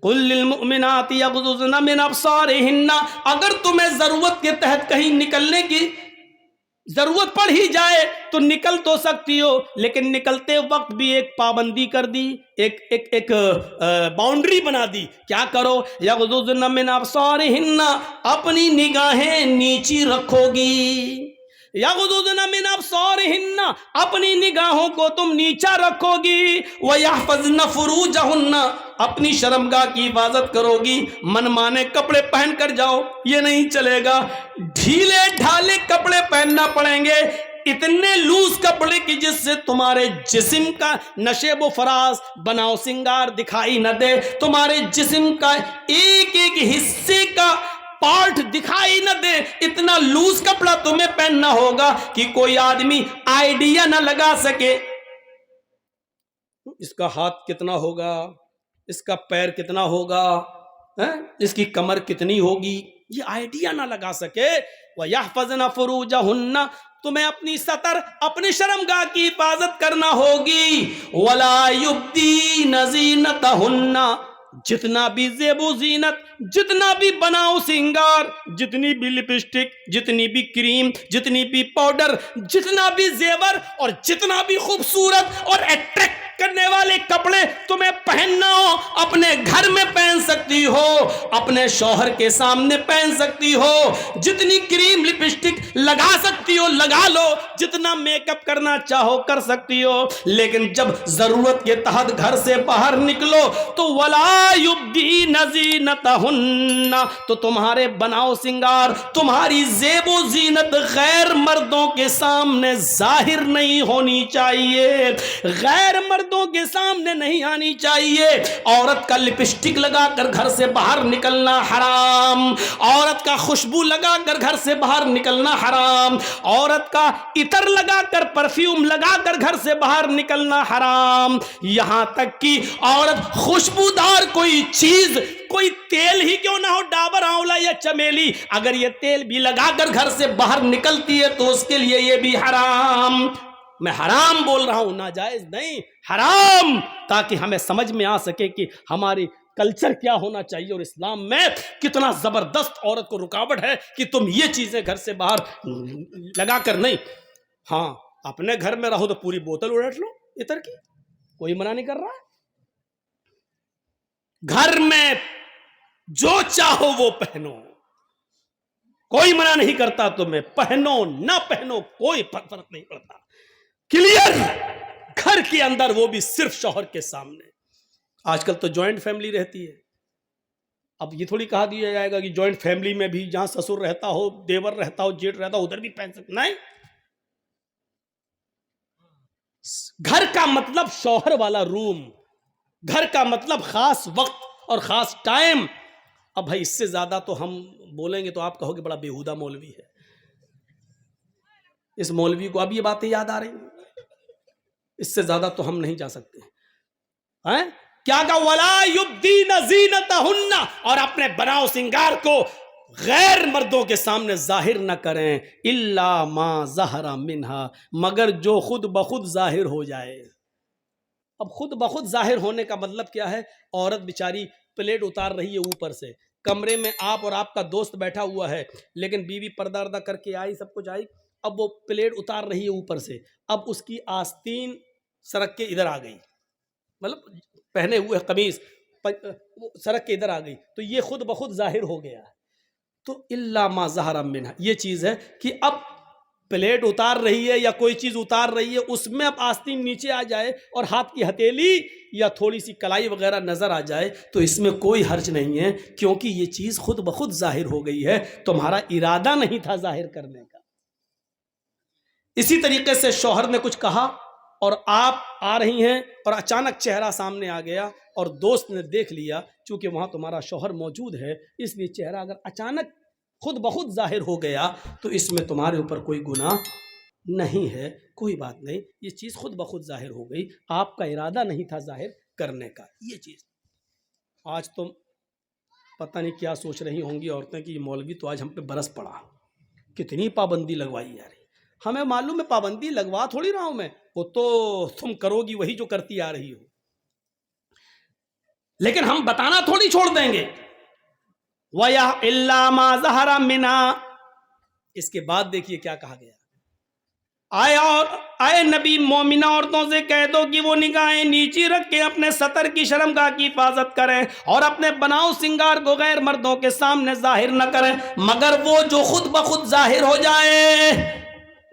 Speaker 1: قُل لِّلْمُؤْمِنَاتِ يَغْضُضْنَ مِنْ أَبْصَارِهِنَّ، اگر تمہیں ضرورت کے تحت کہیں نکلنے کی ضرورت پڑ ہی جائے تو نکل تو سکتی ہو، لیکن نکلتے وقت بھی ایک پابندی کر دی، ایک باؤنڈری بنا دی۔ کیا کرو؟ یغضضن من ابصارہن، اپنی نگاہیں نیچی رکھو گی۔ یغضضن من ابصارہن، اپنی نگاہوں کو تم نیچا رکھو گی۔ ویحفظن فروجہن، اپنی شرمگاہ کی حفاظت کرو گی۔ من مانے کپڑے پہن کر جاؤ یہ نہیں چلے گا، ڈھیلے ڈھالے کپڑے پہننا پڑیں گے، اتنے لوز کپڑے کی جس سے تمہارے جسم کا نشیب و فراز بناؤ سنگار دکھائی نہ دے، تمہارے جسم کا ایک ایک حصے کا پارٹ دکھائی نہ دے، اتنا لوز کپڑا تمہیں پہننا ہوگا کہ کوئی آدمی آئیڈیا نہ لگا سکے اس کا ہاتھ کتنا ہوگا، اس کا پیر کتنا ہوگا، اس کی کمر کتنی ہوگی، یہ آئیڈیا نہ لگا سکے۔ وَيَحْفَظْنَ فُرُوجَهُنَّ، تمہیں اپنی سطر اپنی شرمگاہ کی حفاظت کرنا ہوگی۔ وَلَا يُبْدِينَ زِينَتَهُنَّ، جتنا بھی زیب و زینت، جتنا بھی بناؤ سنگار، جتنی بھی لپسٹک، جتنی بھی کریم، جتنی بھی پاؤڈر، جتنا بھی زیور اور جتنا بھی خوبصورت اور اٹریکٹ کرنے والے کپڑے تمہیں پہننا ہو، اپنے گھر میں پہن سکتی ہو، اپنے شوہر کے سامنے پہن سکتی ہو، جتنی کریم لپسٹک لگا سکتی ہو لگا لو، جتنا میک اپ کرنا چاہو کر سکتی ہو، لیکن جب ضرورت کے تحت گھر سے باہر نکلو تو وَلَا يُبْدِينَ زِينَتَهُنَّ، تو تمہارے بناؤ سنگار، تمہاری زیب و زینت غیر مردوں کے سامنے ظاہر نہیں ہونی چاہیے، غیر مردوں کے سامنے نہیں آنی چاہیے۔ عورت کا لپسٹک لگا کر گھر سے باہر نکلنا حرام، عورت کا خوشبو لگا کر گھر سے باہر نکلنا حرام، عورت کا عطر لگا کر پرفیوم لگا کر گھر سے باہر نکلنا حرام، یہاں تک کہ عورت خوشبودار کوئی چیز، کوئی تیل ہی کیوں نہ ہو، ڈابر آنولا یا چمیلی، اگر یہ تیل بھی لگا کر گھر سے باہر نکلتی ہے تو اس کے لیے یہ بھی حرام۔ میں حرام بول رہا ہوں، ناجائز نہیں، حرام، تاکہ ہمیں سمجھ میں آ سکے کہ ہماری کلچر کیا ہونا چاہیے اور اسلام میں کتنا زبردست عورت کو رکاوٹ ہے کہ تم یہ چیزیں گھر سے باہر لگا کر نہیں. ہاں اپنے گھر میں رہو تو پوری بوتل الٹ لو عطر کی، کوئی منع نہیں کر رہا. گھر میں جو چاہو وہ پہنو، کوئی منع نہیں کرتا تمہیں، پہنو نہ پہنو کوئی فرق نہیں پڑتا. کلیئر. گھر کے اندر وہ بھی صرف شوہر کے سامنے. آج کل تو جوائنٹ فیملی رہتی ہے. اب یہ تھوڑی کہا دیا جائے گا کہ جوائنٹ فیملی میں بھی جہاں سسر رہتا ہو، دیور رہتا ہو، جیٹ رہتا ہو، ادھر بھی پہن سکتے. نہیں، گھر کا مطلب شوہر والا روم، گھر کا مطلب خاص وقت اور خاص ٹائم. اب بھائی اس سے زیادہ تو ہم بولیں گے تو آپ کہو گے بڑا بیہودہ مولوی ہے. اس مولوی کو اب یہ باتیں یاد آ رہی ہیں. اس سے زیادہ تو ہم نہیں جا سکتے ہیں. کیا کہا؟ وَلَا يُبْدِينَ زِينَتَهُنَّ، اور اپنے بناؤ سنگار کو غیر مردوں کے سامنے ظاہر نہ کریں. إِلَّا مَا ظَهَرَ مِنْهَا، مگر جو خود بخود ظاہر ہو جائے. اب خود بخود ظاہر ہونے کا مطلب کیا ہے؟ عورت بیچاری پلیٹ اتار رہی ہے اوپر سے، کمرے میں آپ اور آپ کا دوست بیٹھا ہوا ہے، لیکن بیوی پردہ اردہ کر کے آئی، سب کچھ آئی، اب وہ پلیٹ اتار رہی ہے اوپر سے، اب اس کی آستین سرک کے ادھر آ گئی، مطلب پہنے ہوئے قمیض سرک کے ادھر آ گئی، تو یہ خود بخود ظاہر ہو گیا. تو الا ما ظہر منہا، یہ چیز ہے کہ اب پلیٹ اتار رہی ہے یا کوئی چیز اتار رہی ہے، اس میں اب آستین نیچے آ جائے اور ہاتھ کی ہتھیلی یا تھوڑی سی کلائی وغیرہ نظر آ جائے تو اس میں کوئی حرج نہیں ہے، کیونکہ یہ چیز خود بخود ظاہر ہو گئی ہے، تمہارا ارادہ نہیں تھا ظاہر کرنے کا. اسی طریقے سے شوہر نے کچھ کہا اور آپ آ رہی ہیں اور اچانک چہرہ سامنے آ گیا اور دوست نے دیکھ لیا، چونکہ وہاں تمہارا شوہر موجود ہے اس لیے چہرہ اگر اچانک خود بخود ظاہر ہو گیا تو اس میں تمہارے اوپر کوئی گناہ نہیں ہے، کوئی بات نہیں، یہ چیز خود بخود ظاہر ہو گئی، آپ کا ارادہ نہیں تھا ظاہر کرنے کا. یہ چیز آج تم پتہ نہیں کیا سوچ رہی ہوں گی عورتیں کہ یہ مولوی تو آج ہم پہ برس پڑا، کتنی پابندی لگوائی جا رہی. ہمیں معلوم ہے پابندی لگوا تھوڑی رہا ہوں میں، وہ تو تم کرو گی وہی جو کرتی آ رہی ہو، لیکن ہم بتانا تھوڑی چھوڑ دیں گے. وَيَا إِلَّا مَا ظَهَرَ مِنْهَا، اس کے بعد دیکھیے کیا کہا گیا. آئے نبی مومنہ عورتوں سے کہہ دو کہ وہ نگاہیں نیچی رکھ کے اپنے سطر کی شرمگاہ کی حفاظت کریں اور اپنے بناؤ سنگار کو غیر مردوں کے سامنے ظاہر نہ کریں مگر وہ جو خود بخود ظاہر ہو جائے.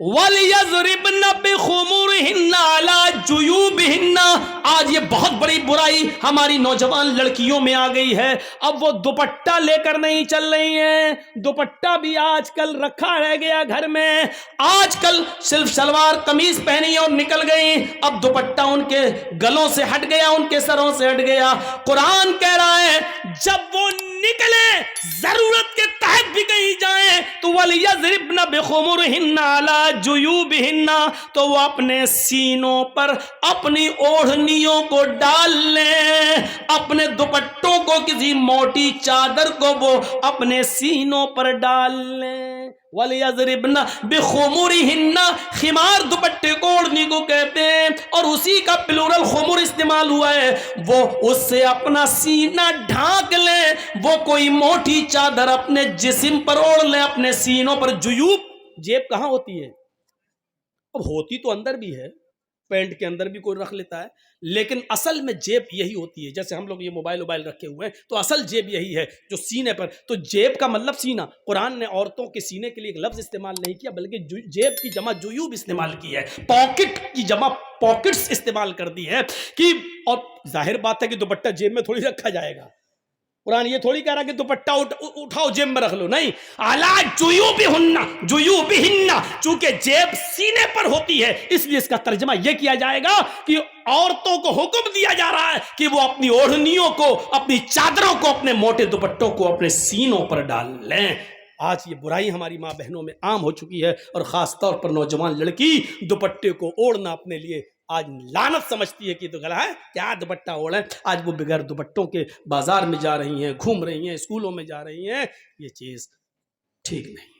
Speaker 1: وَلْيَضْرِبْنَ بِخُمُرِهِنَّ عَلَى جُيُوبِهِنَّ، آج یہ بہت بڑی برائی ہماری نوجوان لڑکیوں میں آ گئی ہے. اب وہ دوپٹہ لے کر نہیں چل رہی ہیں، دوپٹہ بھی آج کل رکھا رہ گیا گھر میں. آج کل صرف شلوار قمیض پہنی اور نکل گئی، اب دوپٹہ ان کے گلوں سے ہٹ گیا، ان کے سروں سے ہٹ گیا. قرآن کہہ رہا ہے جب وہ نکلے ضرورت کے تحت بھی کہیں جائیں تو وَلْيَضْرِبْنَ بِخُمُرِهِنَّ عَلَى جُيُوبِهِنَّ، تو وہ اپنے سینوں پر اپنی اوڑھنیوں کو ڈال لیں، اپنے دوپٹوں کو کسی موٹی چادر کو وہ اپنے سینوں پر ڈال لیں. وَلْيَضْرِبْنَ بِخُمُرِهِنَّ، خمار دوپٹے کو اوڑھنی کو کہتے ہیں اور اسی کا پلورل خمر استعمال ہوا ہے. وہ اس سے اپنا سینہ ڈھانک لیں، وہ کوئی موٹی چادر اپنے جسم پر اوڑھ لیں، اپنے سینوں پر. جیوب، جیب کہاں ہوتی ہے؟ اب ہوتی تو اندر بھی ہے، پینٹ کے اندر بھی کوئی رکھ لیتا ہے، لیکن اصل میں جیب یہی ہوتی ہے. جیسے ہم لوگ یہ موبائل رکھے ہوئے ہیں تو اصل جیب یہی ہے جو سینے پر. تو جیب کا مطلب سینہ. قرآن نے عورتوں کے سینے کے لیے ایک لفظ استعمال نہیں کیا بلکہ جیب کی جمع جیوب استعمال کی ہے، پاکٹ کی جمع پاکٹس استعمال کر دی ہے کہ. اور ظاہر بات ہے کہ دوپٹہ جیب میں تھوڑی رکھا جائے گا. قرآن یہ تھوڑی کہہ رہا کہ دوپٹہ اٹھاؤ جیب میں رکھ لو، نہیں. عَلَى جُيُوبِهِنَّ، چونکہ جیب سینے پر ہوتی ہے اس لیے اس کا ترجمہ یہ کیا جائے گا کہ عورتوں کو حکم دیا جا رہا ہے کہ وہ اپنی اوڑھنیوں کو، اپنی چادروں کو، اپنے موٹے دوپٹوں کو اپنے سینوں پر ڈال لیں. آج یہ برائی ہماری ماں بہنوں میں عام ہو چکی ہے اور خاص طور پر نوجوان لڑکی دوپٹے کو اوڑھنا اپنے لیے آج لعنت سمجھتی ہے کہ تو غلط ہے، کیا دوپٹہ اوڑھیں. آج وہ بغیر دوپٹوں کے بازار میں جا رہی ہیں، گھوم رہی ہیں، اسکولوں میں جا رہی ہیں. یہ چیز ٹھیک نہیں.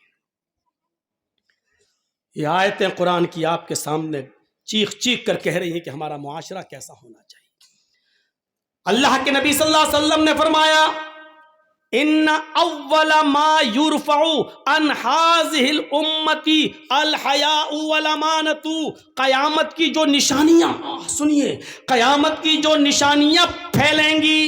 Speaker 1: یہ آیتیں قرآن کی آپ کے سامنے چیخ چیخ کر کہہ رہی ہیں کہ ہمارا معاشرہ کیسا ہونا چاہیے. اللہ کے نبی صلی اللہ علیہ وسلم نے فرمایا ان اول ما یرفع عن هذه الامتی الحیاء والامانۃ، قیامت کی جو نشانیاں، سنیے، قیامت کی جو نشانیاں پھیلیں گی،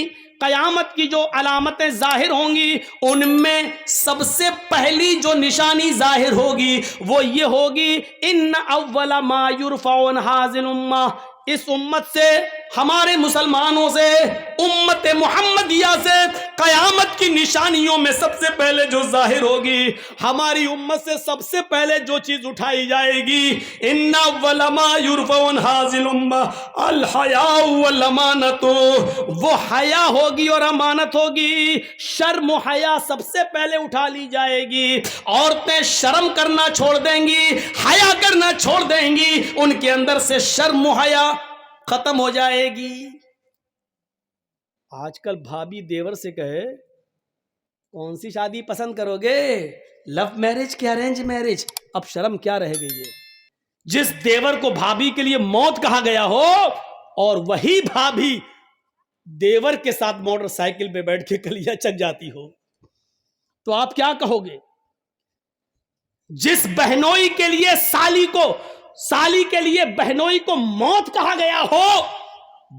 Speaker 1: قیامت کی جو علامتیں ظاہر ہوں گی، ان میں سب سے پہلی جو نشانی ظاہر ہوگی وہ یہ ہوگی ان اول ما یرفع عن هذه الامہ، اس امت سے، ہمارے مسلمانوں سے، امت محمدیہ سے قیامت کی نشانیوں میں سب سے پہلے جو ظاہر ہوگی، ہماری امت سے سب سے پہلے جو چیز اٹھائی جائے گی، ان اول ما یرفع عن هذه الامہ الحیاء والامانۃ، وہ حیا ہوگی اور امانت ہوگی۔ شرم و حیا سب سے پہلے اٹھا لی جائے گی، عورتیں شرم کرنا چھوڑ دیں گی، حیا کرنا چھوڑ دیں گی، ان کے اندر سے شرم و حیا ختم ہو جائے گی۔ آج کل بھابی دیور سے کہے کون سی شادی پسند کرو گے، لو میرج کہ ارینج میرج، اب شرم کیا رہ گئی ہے۔ جس دیور کو بھابی کے لیے موت کہا گیا ہو اور وہی بھابی دیور کے ساتھ موٹر سائیکل پہ بیٹھ کے کلیاں چک جاتی ہو تو آپ کیا کہو گے؟ جس بہنوئی کے لیے سالی کے لیے بہنوئی کو موت کہا گیا ہو،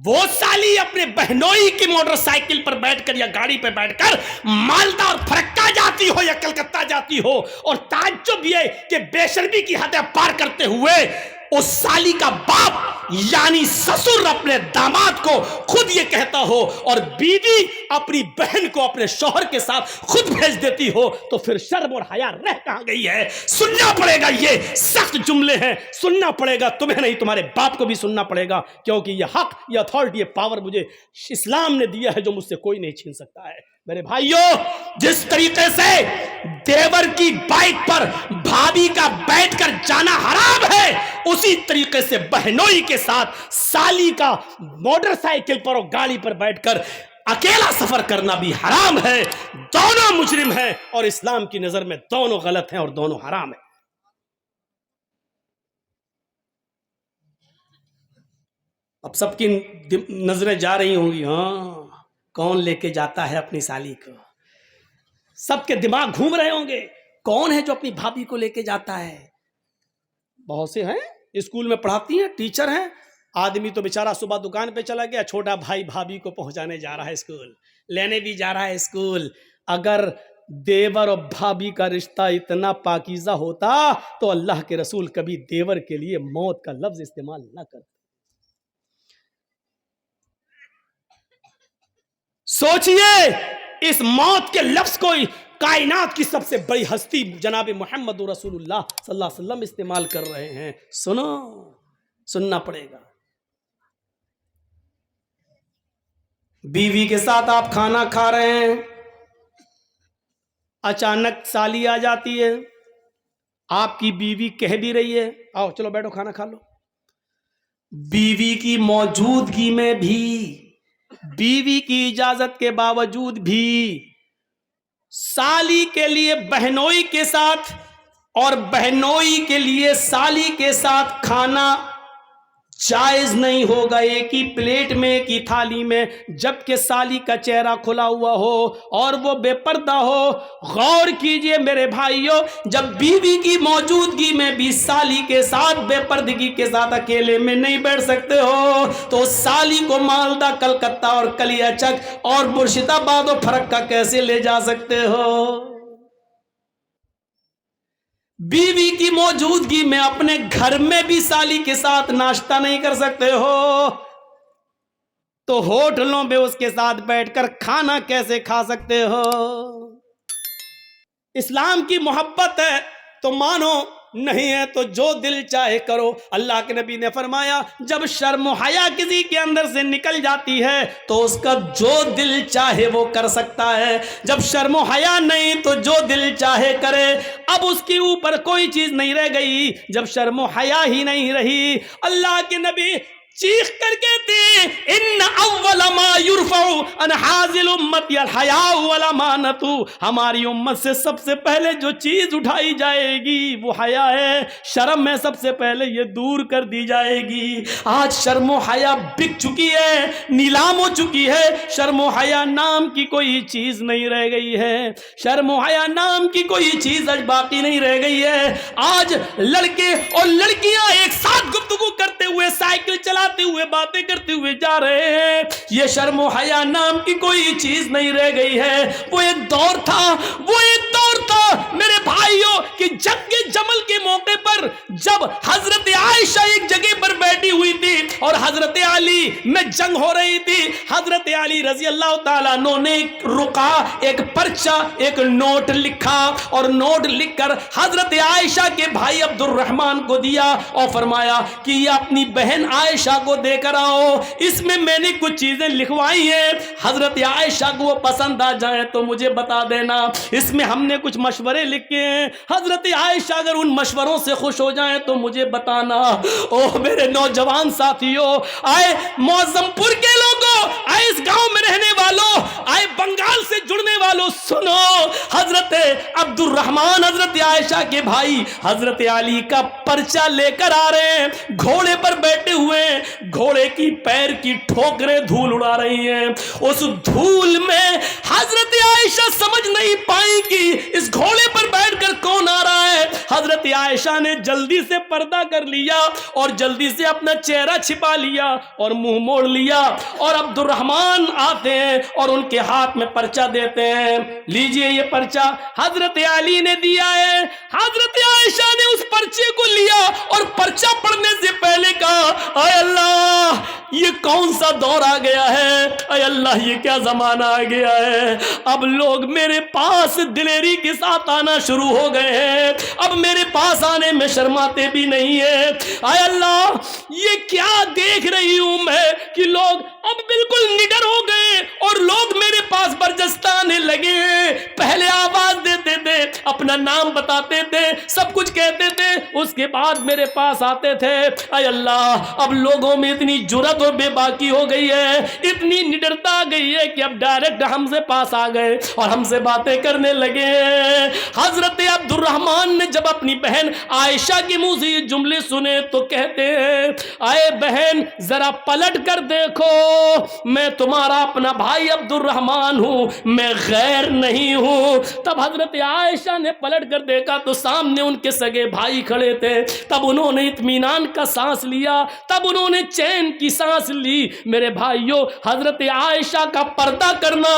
Speaker 1: وہ سالی اپنے بہنوئی کی موٹر سائیکل پر بیٹھ کر یا گاڑی پہ بیٹھ کر مالدہ اور پھرکا جاتی ہو یا کلکتہ جاتی ہو، اور تعجب یہ کہ بے شرمی کی حدیں پار کرتے ہوئے اس سالی کا باپ یعنی سسر اپنے داماد کو خود یہ کہتا ہو اور بیوی اپنی بہن کو اپنے شوہر کے ساتھ خود بھیج دیتی ہو، تو پھر شرم اور حیا رہ کہاں گئی ہے؟ سننا پڑے گا، یہ سخت جملے ہیں، سننا پڑے گا، تمہیں نہیں تمہارے باپ کو بھی سننا پڑے گا، کیونکہ یہ حق، یہ اتھارٹی، یہ پاور مجھے اسلام نے دیا ہے جو مجھ سے کوئی نہیں چھین سکتا ہے۔ میرے بھائیوں، جس طریقے سے دیور کی بائک پر بھابی کا بیٹھ کر جانا حرام ہے، اسی طریقے سے بہنوئی کے ساتھ سالی کا موٹر سائیکل پر اور گاڑی پر بیٹھ کر اکیلا سفر کرنا بھی حرام ہے۔ دونوں مجرم ہیں اور اسلام کی نظر میں دونوں غلط ہیں اور دونوں حرام ہیں۔ اب سب کی نظریں جا رہی ہوں گی، ہاں کون لے کے جاتا ہے اپنی سالی کو؟ سب کے دماغ گھوم رہے ہوں گے، کون ہے جو اپنی بھابھی کو لے کے جاتا ہے؟ بہت سے ہیں، اسکول میں پڑھاتی ہیں، ٹیچر ہیں، آدمی تو بیچارہ صبح دکان پہ چلا گیا، چھوٹا بھائی بھابھی کو پہنچانے جا رہا ہے اسکول، لینے بھی جا رہا ہے اسکول۔ اگر دیور اور بھابھی کا رشتہ اتنا پاکیزہ ہوتا تو اللہ کے رسول کبھی دیور کے لیے موت کا لفظ استعمال نہ کرتے۔ سوچئے، اس موت کے لفظ کو کائنات کی سب سے بڑی ہستی جناب محمد رسول اللہ صلی اللہ علیہ وسلم استعمال کر رہے ہیں۔ سننا پڑے گا۔ بیوی کے ساتھ آپ کھانا کھا رہے ہیں، اچانک سالی آ جاتی ہے، آپ کی بیوی کہہ بھی رہی ہے آؤ چلو بیٹھو کھانا کھا لو، بیوی کی موجودگی میں بھی، بیوی کی اجازت کے باوجود بھی سالی کے لیے بہنوئی کے ساتھ اور بہنوئی کے لیے سالی کے ساتھ کھانا جائز نہیں ہوگا، ایک ہی پلیٹ میں، ایک ہی تھالی میں، جبکہ سالی کا چہرہ کھلا ہوا ہو اور وہ بے پردہ ہو۔ غور کیجئے میرے بھائیوں، جب بیوی کی موجودگی میں بھی سالی کے ساتھ بے پردگی کے ساتھ اکیلے میں نہیں بیٹھ سکتے ہو تو سالی کو مالدہ، کلکتہ اور کلیا چک اور مرشد آباد و پھرکا کیسے لے جا سکتے ہو؟ بیوی کی موجودگی میں اپنے گھر میں بھی سالی کے ساتھ ناشتہ نہیں کر سکتے ہو تو ہوٹلوں میں اس کے ساتھ بیٹھ کر کھانا کیسے کھا سکتے ہو؟ اسلام کی محبت ہے تو مانو، نہیں ہے تو جو دل چاہے کرو۔ اللہ کے نبی نے فرمایا جب شرم و حیا کسی کے اندر سے نکل جاتی ہے تو اس کا جو دل چاہے وہ کر سکتا ہے، جب شرم و حیا نہیں تو جو دل چاہے کرے۔ اب اس کے اوپر کوئی چیز نہیں رہ گئی جب شرم و حیا ہی نہیں رہی۔ اللہ کے نبی چیخ کر کہتے ہیں ان اول ما یرفع عن حاذل امتی الحیاء والامانۃ، ہماری امت سے سب سے پہلے جو چیز اٹھائی جائے گی وہ حیا ہے، شرم ہے، سب سے پہلے یہ دور کر دی جائے گی۔ آج شرم و حیا بک چکی ہے، نیلام ہو چکی ہے، شرم و حیا نام کی کوئی چیز نہیں رہ گئی ہے، شرم و حیا نام کی کوئی چیز آج باقی نہیں رہ گئی ہے۔ آج لڑکے اور لڑکیاں ایک ساتھ گفتگو کرتے ہوئے، سائیکل چلاتے ہوئے، باتیں کرتے ہوئے جا رہے ہیں، یہ شرم و حیا نام کی کوئی چیز نہیں رہ گئی ہے۔ وہ ایک دور تھا، وہ ایک دور تھا میرے بھائیوں کہ جنگ جمل کے موقع پر جب حضرت عائشہ ایک جگہ پر بیٹھی ہوئی تھی اور حضرت علی میں جنگ ہو رہی تھی، حضرت علی رضی اللہ تعالیٰ عنہ نے رکا، ایک پرچہ، ایک نوٹ لکھا اور نوٹ لکھ کر حضرت عائشہ کے بھائی عبد الرحمن کو دیا اور فرمایا کہ یہ اپنی بہن عائشہ کو دے کر آؤ، اس میں میں نے کچھ چیزیں لکھوائی ہیں، حضرت عائشہ کو وہ پسند آ جائیں تو مجھے بتا دینا، اس میں ہم نے کچھ مشورے لکھے ہیں، حضرت عائشہ اگر ان مشوروں سے خوش ہو جائیں تو مجھے بتانا۔ اوہ میرے نوجوان ساتھیوں، آئے معظم پور کے لوگوں، آئے اس گاؤں میں رہنے والوں، آئے بنگال سے جڑنے والوں، سنو، حضرت عبد الرحمن حضرت عائشہ کے بھائی حضرت علی کا پرچہ لے کر آ رہے ہیں، گھوڑے پر بیٹھے ہوئے، گھوڑے کی پیر کی ٹھوکریں دھول اڑا رہی ہیں، اس دھول میں حضرت عائشہ سمجھ نہیں پائیں کہ اس گھوڑے پر بیٹھ کر کون آ رہا ہے۔ حضرت عائشہ نے جلدی سے پردہ کر لیا اور جلدی سے اپنا چہرہ چھپا لیا اور منہ موڑ لیا، اور عبد الرحمن آتے ہیں اور ان کے ہاتھ میں پرچہ دیتے ہیں، لیجئے یہ پرچہ حضرت علی نے دیا ہے۔ حضرت عائشہ نے اس پرچے کو لیا اور پرچہ پڑھنے سے پہلے کہا اے اللہ یہ کون سا دور آ گیا ہے، اے اللہ یہ کیا زمانہ آ گیا ہے، اب لوگ میرے پاس دلیری کے ساتھ آنا شروع ہو گئے ہیں، اب میرے پاس آنے میں شرماتے بھی نہیں ہیں، اے اللہ یہ کیا دیکھ رہی ہوں میں کہ لوگ اب بالکل نڈر ہو گئے اور لوگ میرے پاس برجستہ آنے لگے ہیں، پہلے آواز دیتے تھے، اپنا نام بتاتے تھے، سب کچھ کہتے تھے، اس کے بعد میرے پاس آتے تھے، اے اللہ اب لوگوں میں اتنی جرات اور بے باکی ہو گئی ہے، اتنی نڈرتا آ گئی ہے کہ اب ڈائریکٹ ہم سے پاس آ گئے اور ہم سے باتیں کرنے لگے ہیں۔ حضرت عبد الرحمن نے جب اپنی بہن عائشہ کے منہ سے یہ جملے سنے تو کہتے ہیں اے بہن ذرا پلٹ کر دیکھو، میں تمہارا اپنا بھائی عبد الرحمن ہوں، میں غیر نہیں ہوں۔ تب حضرت عائشہ نے پلٹ کر دیکھا تو سامنے ان کے سگے بھائی کھڑے تھے، تب انہوں نے اطمینان کا سانس لیا، تب انہوں نے چین کی سانس لی۔ میرے بھائیوں حضرت عائشہ کا پردہ کرنا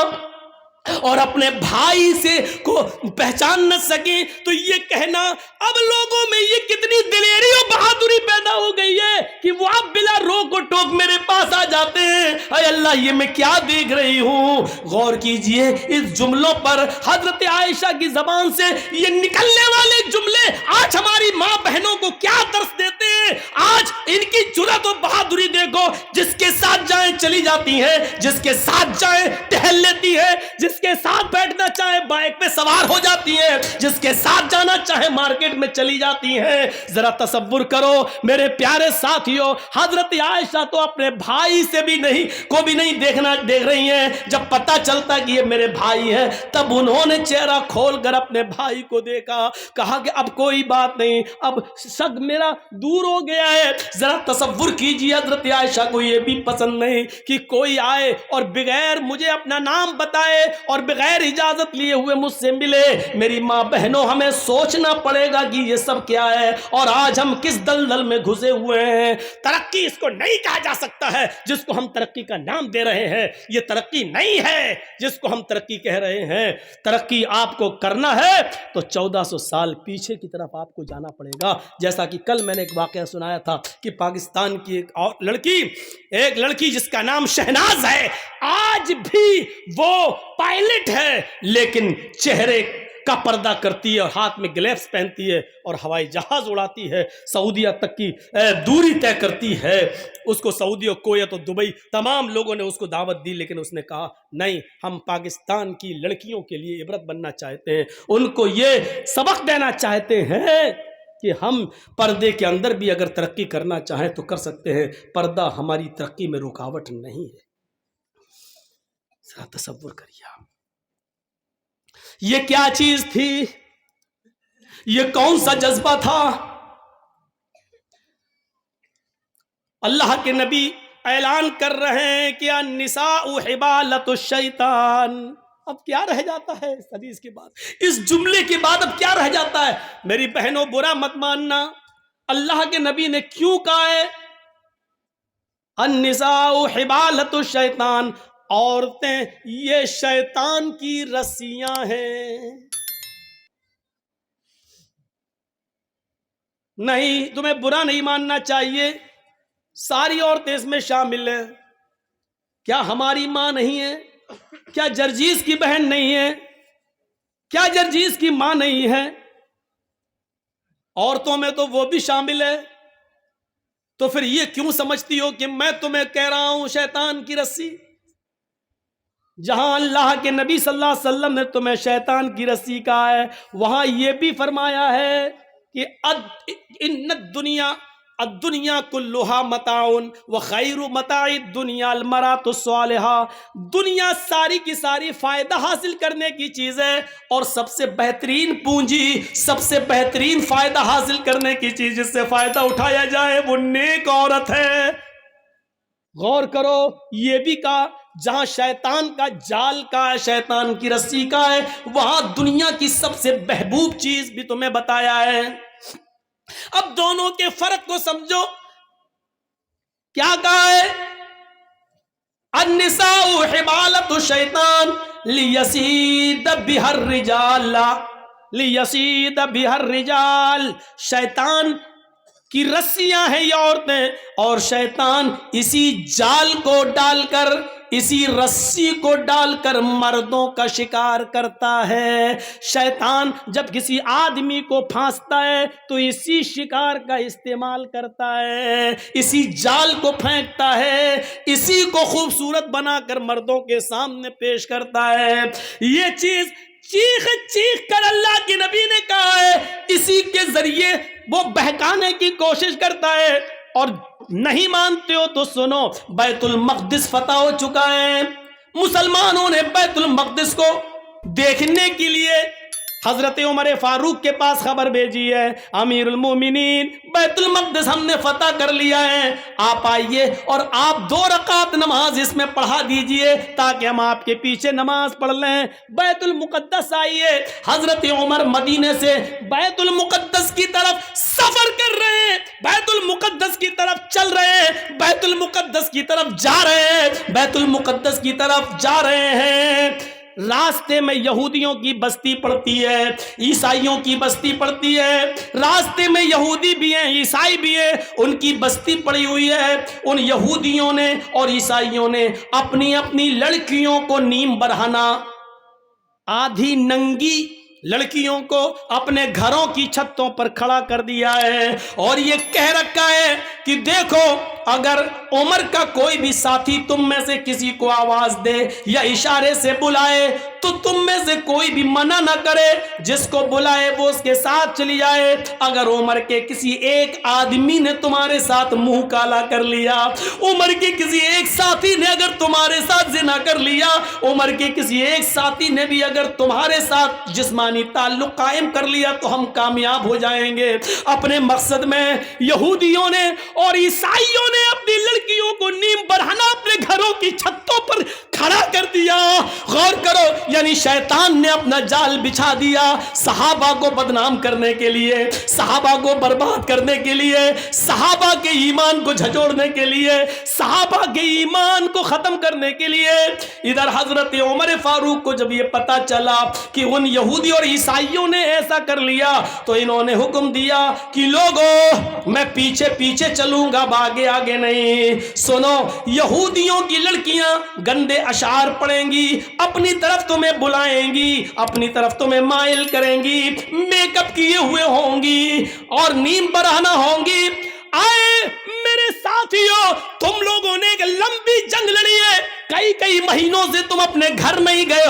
Speaker 1: اور اپنے بھائی سے کو پہچان نہ سکیں تو یہ کہنا اب لوگوں میں یہ کتنی دلیری اور بہادری پیدا ہو گئی ہے کہ وہ اب بلا روک و ٹوک میرے پاس آ جاتے ہیں۔ اے اللہ یہ میں کیا دیکھ رہی ہوں، غور کیجئے اس جملوں پر، حضرت عائشہ کی زبان سے یہ نکلنے والے جملے آج ہماری ماں بہنوں کو کیا درس دیتے ہیں۔ آج ان کی جرات و بہادری دیکھو، جس کے ساتھ جائیں چلی جاتی ہیں، جس کے ساتھ جائیں ٹہل لیتی ہے، جس کے ساتھ بیٹھنا چاہے بائک پہ سوار ہو جاتی ہے، جس کے ساتھ جانا چاہے مارکیٹ میں چلی جاتی ہیں۔ ذرا تصور کرو میرے پیارے ساتھیوں، حضرت عائشہ تو اپنے بھائی سے بھی نہیں دیکھ رہی ہیں، جب پتہ چلتا کہ یہ میرے بھائی ہیں تب انہوں نے چہرہ کھول کر اپنے بھائی کو دیکھا، کہا کہ اب کوئی بات نہیں، اب شک میرا دور ہو گیا ہے۔ ذرا تصور کیجیے حضرت عائشہ کو یہ بھی پسند نہیں کہ کوئی آئے اور بغیر مجھے اپنا نام بتائے اور بغیر اجازت لیے ہوئے مجھ سے ملے۔ میری ماں بہنوں ہمیں سوچنا پڑے گا کہ یہ سب کیا ہے اور آج ہم کس دلدل میں گھسے ہوئے ہیں۔ ترقی اس کو نہیں کہا جا سکتا ہے جس کو ہم ترقی کا نام دے رہے ہیں، یہ ترقی نہیں ہے جس کو ہم ترقی کہہ رہے ہیں۔ ترقی آپ کو کرنا ہے تو 1400 سال پیچھے کی طرف آپ کو جانا پڑے گا۔ جیسا کہ کل میں نے ایک واقعہ سنایا تھا کہ پاکستان کی ایک لڑکی جس کا نام شہناز ہے، آج بھی وہ پائلٹ ہے لیکن چہرے کا پردہ کرتی ہے اور ہاتھ میں گلیوز پہنتی ہے اور ہوائی جہاز اڑاتی ہے، سعودیہ تک کی دوری طے کرتی ہے۔ اس کو سعودی اور کویت اور دبئی تمام لوگوں نے اس کو دعوت دی، لیکن اس نے کہا نہیں، ہم پاکستان کی لڑکیوں کے لیے عبرت بننا چاہتے ہیں، ان کو یہ سبق دینا چاہتے ہیں کہ ہم پردے کے اندر بھی اگر ترقی کرنا چاہیں تو کر سکتے ہیں، پردہ ہماری ترقی میں رکاوٹ نہیں ہے۔ ذرا تصور کریے آپ، یہ کیا چیز تھی، یہ کون سا جذبہ تھا؟ اللہ کے نبی اعلان کر رہے ہیں کہ النساء حبالۃ الشیطان۔ اب کیا رہ جاتا ہے اس حدیث کے بعد، اس جملے کے بعد اب کیا رہ جاتا ہے؟ میری بہنوں برا مت ماننا، اللہ کے نبی نے کیوں کہا ہے النساء حبالۃ الشیطان؟ عورتیں یہ شیطان کی رسیاں ہیں۔ نہیں، تمہیں برا نہیں ماننا چاہیے، ساری عورتیں اس میں شامل ہیں۔ کیا ہماری ماں نہیں ہے؟ کیا جرجیز کی بہن نہیں ہے؟ کیا جرجیز کی ماں نہیں ہے؟ عورتوں میں تو وہ بھی شامل ہے۔ تو پھر یہ کیوں سمجھتی ہو کہ میں تمہیں کہہ رہا ہوں شیطان کی رسی؟ جہاں اللہ کے نبی صلی اللہ علیہ وسلم نے تمہیں شیطان کی رسی کہا ہے، وہاں یہ بھی فرمایا ہے کہ ان الدنیا کلھا متاع وخیر متاع الدنیا المرأۃ الصالحہ۔ دنیا ساری کی ساری فائدہ حاصل کرنے کی چیز ہے، اور سب سے بہترین پونجی، سب سے بہترین فائدہ حاصل کرنے کی چیز جس سے فائدہ اٹھایا جائے وہ نیک عورت ہے۔ غور کرو، یہ بھی کہا جہاں شیطان کا جال کا ہے، شیطان کی رسی کا ہے، وہاں دنیا کی سب سے محبوب چیز بھی تمہیں بتایا ہے۔ اب دونوں کے فرق کو سمجھو، کیا کہا ہے؟ النساء حبالۃ الشیطان لیصید بها الرجال، لیصید بها الرجال۔ شیطان کی رسیاں ہیں یہ عورتیں، اور شیطان اسی جال کو ڈال کر، اسی رسی کو ڈال کر مردوں کا شکار کرتا ہے۔ شیطان جب کسی آدمی کو پھانستا ہے تو اسی شکار کا استعمال کرتا ہے، اسی جال کو پھینکتا ہے، اسی کو خوبصورت بنا کر مردوں کے سامنے پیش کرتا ہے۔ یہ چیز چیخ چیخ کر اللہ کے نبی نے کہا ہے، اسی کے ذریعے وہ بہکانے کی کوشش کرتا ہے۔ اور نہیں مانتے ہو تو سنو، بیت المقدس فتح ہو چکا ہے، مسلمانوں نے بیت المقدس کو دیکھنے کے لیے حضرت عمر فاروق کے پاس خبر بھیجی ہے، امیر المومنین بیت المقدس ہم نے فتح کر لیا ہے، آپ آئیے اور آپ 2 رکعت نماز اس میں پڑھا دیجئے تاکہ ہم آپ کے پیچھے نماز پڑھ لیں۔ بیت المقدس آئیے، حضرت عمر مدینے سے بیت المقدس کی طرف سفر کر رہے ہیں، بیت المقدس کی طرف چل رہے ہیں، بیت المقدس کی طرف جا رہے ہیں، بیت المقدس کی طرف جا رہے ہیں۔ راستے میں یہودیوں کی بستی پڑتی ہے، عیسائیوں کی بستی پڑتی ہے، راستے میں یہودی بھی ہیں عیسائی بھی ہیں، ان کی بستی پڑی ہوئی ہے۔ ان یہودیوں نے اور عیسائیوں نے اپنی اپنی لڑکیوں کو نیم برہنہ، آدھی ننگی لڑکیوں کو اپنے گھروں کی چھتوں پر کھڑا کر دیا ہے، اور یہ کہہ رکھا ہے کہ دیکھو اگر عمر کا کوئی بھی ساتھی تم میں سے کسی کو آواز دے یا اشارے سے بلائے تو تم میں سے کوئی بھی منع نہ کرے، جس کو بلائے وہ اس کے ساتھ چلی جائے۔ اگر عمر کے کسی ایک آدمی نے تمہارے ساتھ منہ کالا کر لیا، عمر کے کسی ایک ساتھی نے اگر تمہارے ساتھ زنا کر لیا، عمر کے کسی ایک ساتھی نے بھی اگر تمہارے ساتھ جسمانی تعلق قائم کر لیا تو ہم کامیاب ہو جائیں گے۔ اپنے مقصد میں یہودیوں نے اور عیسائیوں نے اپنی لڑکیوں کو نیم برہنہ اپنے گھروں کی چھتوں پر کھڑا کر دیا۔ غور کرو، یعنی شیطان نے اپنا جال بچھا دیا صحابہ کو بدنام کرنے کے لیے، صحابہ کو برباد کرنے کے لیے، صحابہ کے ایمان کو جھنجھوڑنے کے لیے، صحابہ کے ایمان کو ختم کرنے کے لیے۔ ادھر حضرت عمر فاروق کو جب یہ پتا چلا کہ ان یہودی اور عیسائیوں نے ایسا کر لیا تو انہوں نے حکم دیا کہ لوگوں میں پیچھے پیچھے چلوں گا، آگے آگے نہیں۔ سنو، یہودیوں کی لڑکیاں گندے اشعار پڑھیں گی، اپنی طرف تمہیں بلائیں گی، اپنی طرف تمہیں مائل کریں گی، میک اپ کیے ہوئے ہوں گی اور نیم برہنہ ہوں گی۔ آئے میرے ساتھیوں، تم لوگوں نے ایک لمبی جنگ لڑی ہے، کئی کئی مہینوں سے تم اپنے گھر نہیں گئے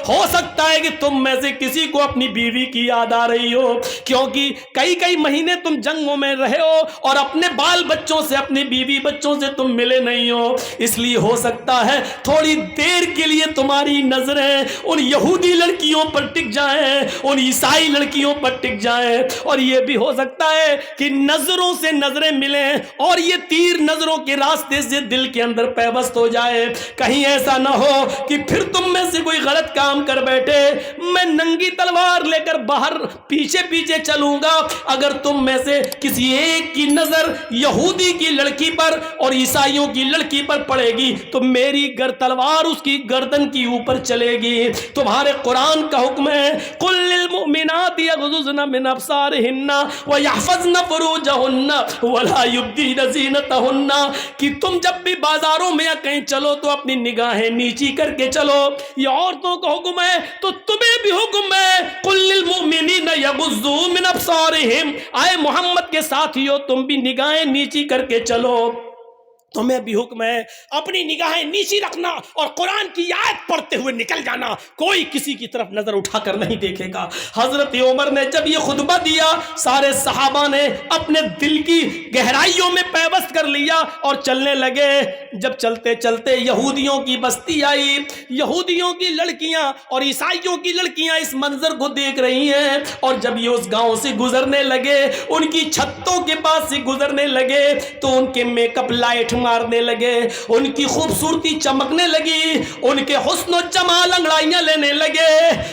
Speaker 1: ہو سکتا ہے کہ تم میں سے کسی کو اپنی بیوی کی یاد آ رہی ہو، کیونکہ کئی کئی مہینے تم جنگوں میں رہے ہو اور اپنے بال بچوں سے، اپنی بیوی بچوں سے تم ملے نہیں ہو، اس لیے ہو سکتا ہے تھوڑی دیر کے لیے تمہاری نظریں ان یہودی لڑکیوں پر ٹک جائیں، ان عیسائی لڑکیوں پر ٹک جائیں، اور یہ بھی ہو سکتا ہے کہ نظروں سے نظریں ملیں اور یہ تیر نظروں کے راستے سے دل کے اندر پیوست ہو جائے۔ کہیں ایسا نہ ہو کہ پھر تم میں سے کوئی غلط کام کر بیٹھے، میں ننگی تلوار لے کر باہر پیچھے پیچھے چلوں گا، اگر تم میں سے کسی ایک کی نظر یہودی کی لڑکی پر اور عیسائیوں کی لڑکی پر پڑے گی تو میری تلوار اس کی گردن کی اوپر چلے گی۔ تمہارے قرآن کا حکم ہے قل للمؤمنات یغضضن من ابصارهن ويحفظن فروجهن ولا يبدين زينتهن، کہ تم جب بھی بازاروں میں یا کہیں چلو تو اپنی نگاہیں نیچی کر کے چلو، یہ عورتوں کا حکم ہے تو تمہیں بھی حکم ہے قل للمؤمنین یغضوا من ابصارهم، آئے محمد کے ساتھیو تم بھی نگاہیں نیچی کر کے چلو، تمہیں بھی حکم ہے اپنی نگاہیں نیچی رکھنا اور قرآن کی آیت پڑھتے ہوئے نکل جانا، کوئی کسی کی طرف نظر اٹھا کر نہیں دیکھے گا۔ حضرت عمر نے جب یہ خطبہ دیا، سارے صحابہ نے اپنے دل کی گہرائیوں میں پیوست کر لیا اور چلنے لگے۔ جب چلتے چلتے یہودیوں کی بستی آئی، یہودیوں کی لڑکیاں اور عیسائیوں کی لڑکیاں اس منظر کو دیکھ رہی ہیں، اور جب یہ اس گاؤں سے گزرنے لگے، ان کی چھتوں کے پاس سے گزرنے لگے تو ان کے میک اپ لائٹ مارنے لگے، ان کی خوبصورتی چمکنے لگی، ان کے حسن و جمال انگڑائیاں لینے لگے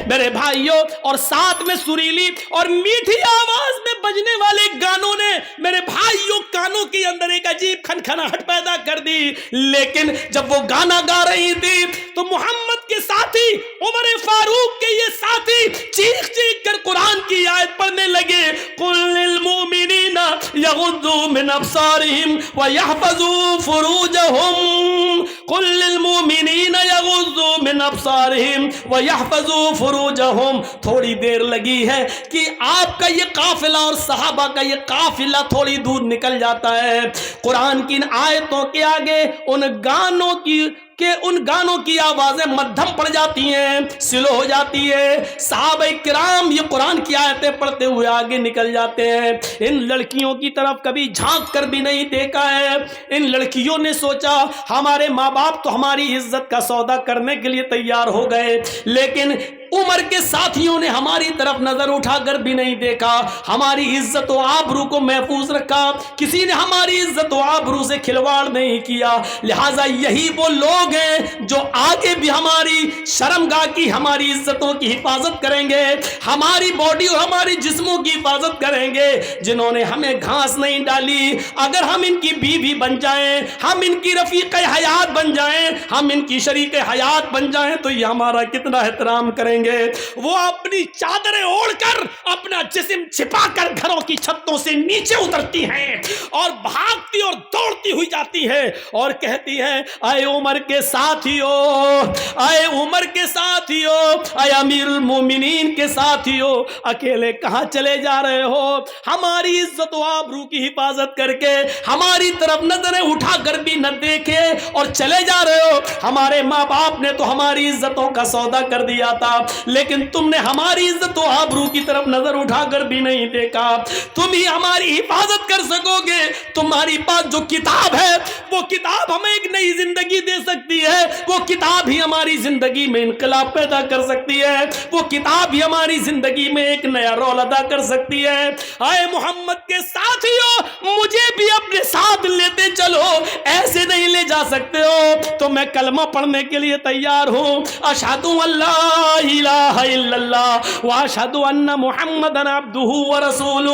Speaker 1: میرے بھائیوں، اور ساتھ میں سریلی اور میٹھی آواز میں بجنے والے گانوں نے میرے بھائیوں کانوں کے اندر ایک عجیب کھنکھناہٹ پیدا کر دی۔ لیکن جب وہ گانا گا رہی تھی تو محمد کے ساتھی، عمر فاروق کے یہ ساتھی چیخ چیخ کر قرآن کی آیت پڑھنے لگے قل للمؤمنین یغضوا من ابصارهم ويحفظوا فروجهم قل للمؤمنین یغضوا من ابصارهم ويحفظوا فروجهم۔ تھوڑی دیر لگی ہے کہ آپ کا یہ قافلہ اور صحابہ کا یہ قافلہ تھوڑی دور نکل جاتا ہے، قرآن کی ان آیتوں کے آگے ان گانوں کی آوازیں مدھم پڑ جاتی ہیں، سلو ہو جاتی ہے، صحابہ کرام یہ قرآن کی آیتیں پڑھتے ہوئے آگے نکل جاتے ہیں۔ ان لڑکیوں کی طرف کبھی جھانک کر بھی نہیں دیکھا ہے۔ ان لڑکیوں نے سوچا ہمارے ماں باپ تو ہماری عزت کا سودا کرنے کے لیے تیار ہو گئے، لیکن عمر کے ساتھیوں نے ہماری طرف نظر اٹھا کر بھی نہیں دیکھا، ہماری عزت و آبرو کو محفوظ رکھا، کسی نے ہماری عزت و آبرو سے کھلواڑ نہیں کیا، لہٰذا یہی وہ لوگ ہیں جو آگے بھی ہماری شرمگاہ کی، ہماری عزتوں کی حفاظت کریں گے، ہماری باڈی اور ہماری جسموں کی حفاظت کریں گے، جنہوں نے ہمیں گھاس نہیں ڈالی۔ اگر ہم ان کی بیوی بن جائیں، ہم ان کی رفیق حیات بن جائیں، ہم ان کی شریک حیات بن جائیں تو یہ ہمارا کتنا احترام کریں گے۔ وہ اپنی چادریں اوڑھ کر اپنا جسم چھپا کر گھروں کی چھتوں سے نیچے اترتی ہیں اور بھاگتی اور دوڑتی ہوئی جاتی ہے اور کہتی ہیں اے عمر کے ساتھیو، اے عمر کے ساتھیو، اے امیر المومنین کے ساتھیو، اکیلے کہاں چلے جا رہے ہو؟ ہماری عزت و آبرو کی حفاظت کر کے ہماری طرف نظریں اٹھا کر بھی نہ دیکھے اور چلے جا رہے ہو۔ ہمارے ماں باپ نے تو ہماری عزتوں کا سودا کر دیا تھا، لیکن تم نے ہماری عزت و آبرو کی طرف نظر اٹھا کر بھی نہیں دیکھا۔ تم ہی ہماری حفاظت کر سکو گے، تمہاری پاس جو کتاب ہے وہ کتاب ہمیں ایک نئی زندگی دے سکتی ہے، وہ کتاب ہی ہماری زندگی میں انقلاب پیدا کر سکتی ہے، وہ کتاب ہی ہماری زندگی میں ایک نیا رول ادا کر سکتی ہے۔ اے محمد کے ساتھیو، مجھے بھی اپنے ساتھ لیتے چلو، ایسے نہیں لے جا سکتے ہو تو میں کلمہ پڑھنے کے لیے تیار ہوں، اشہد ان لا الہ الا اللہ واشہد ان محمدن عبدہ ورسولہ۔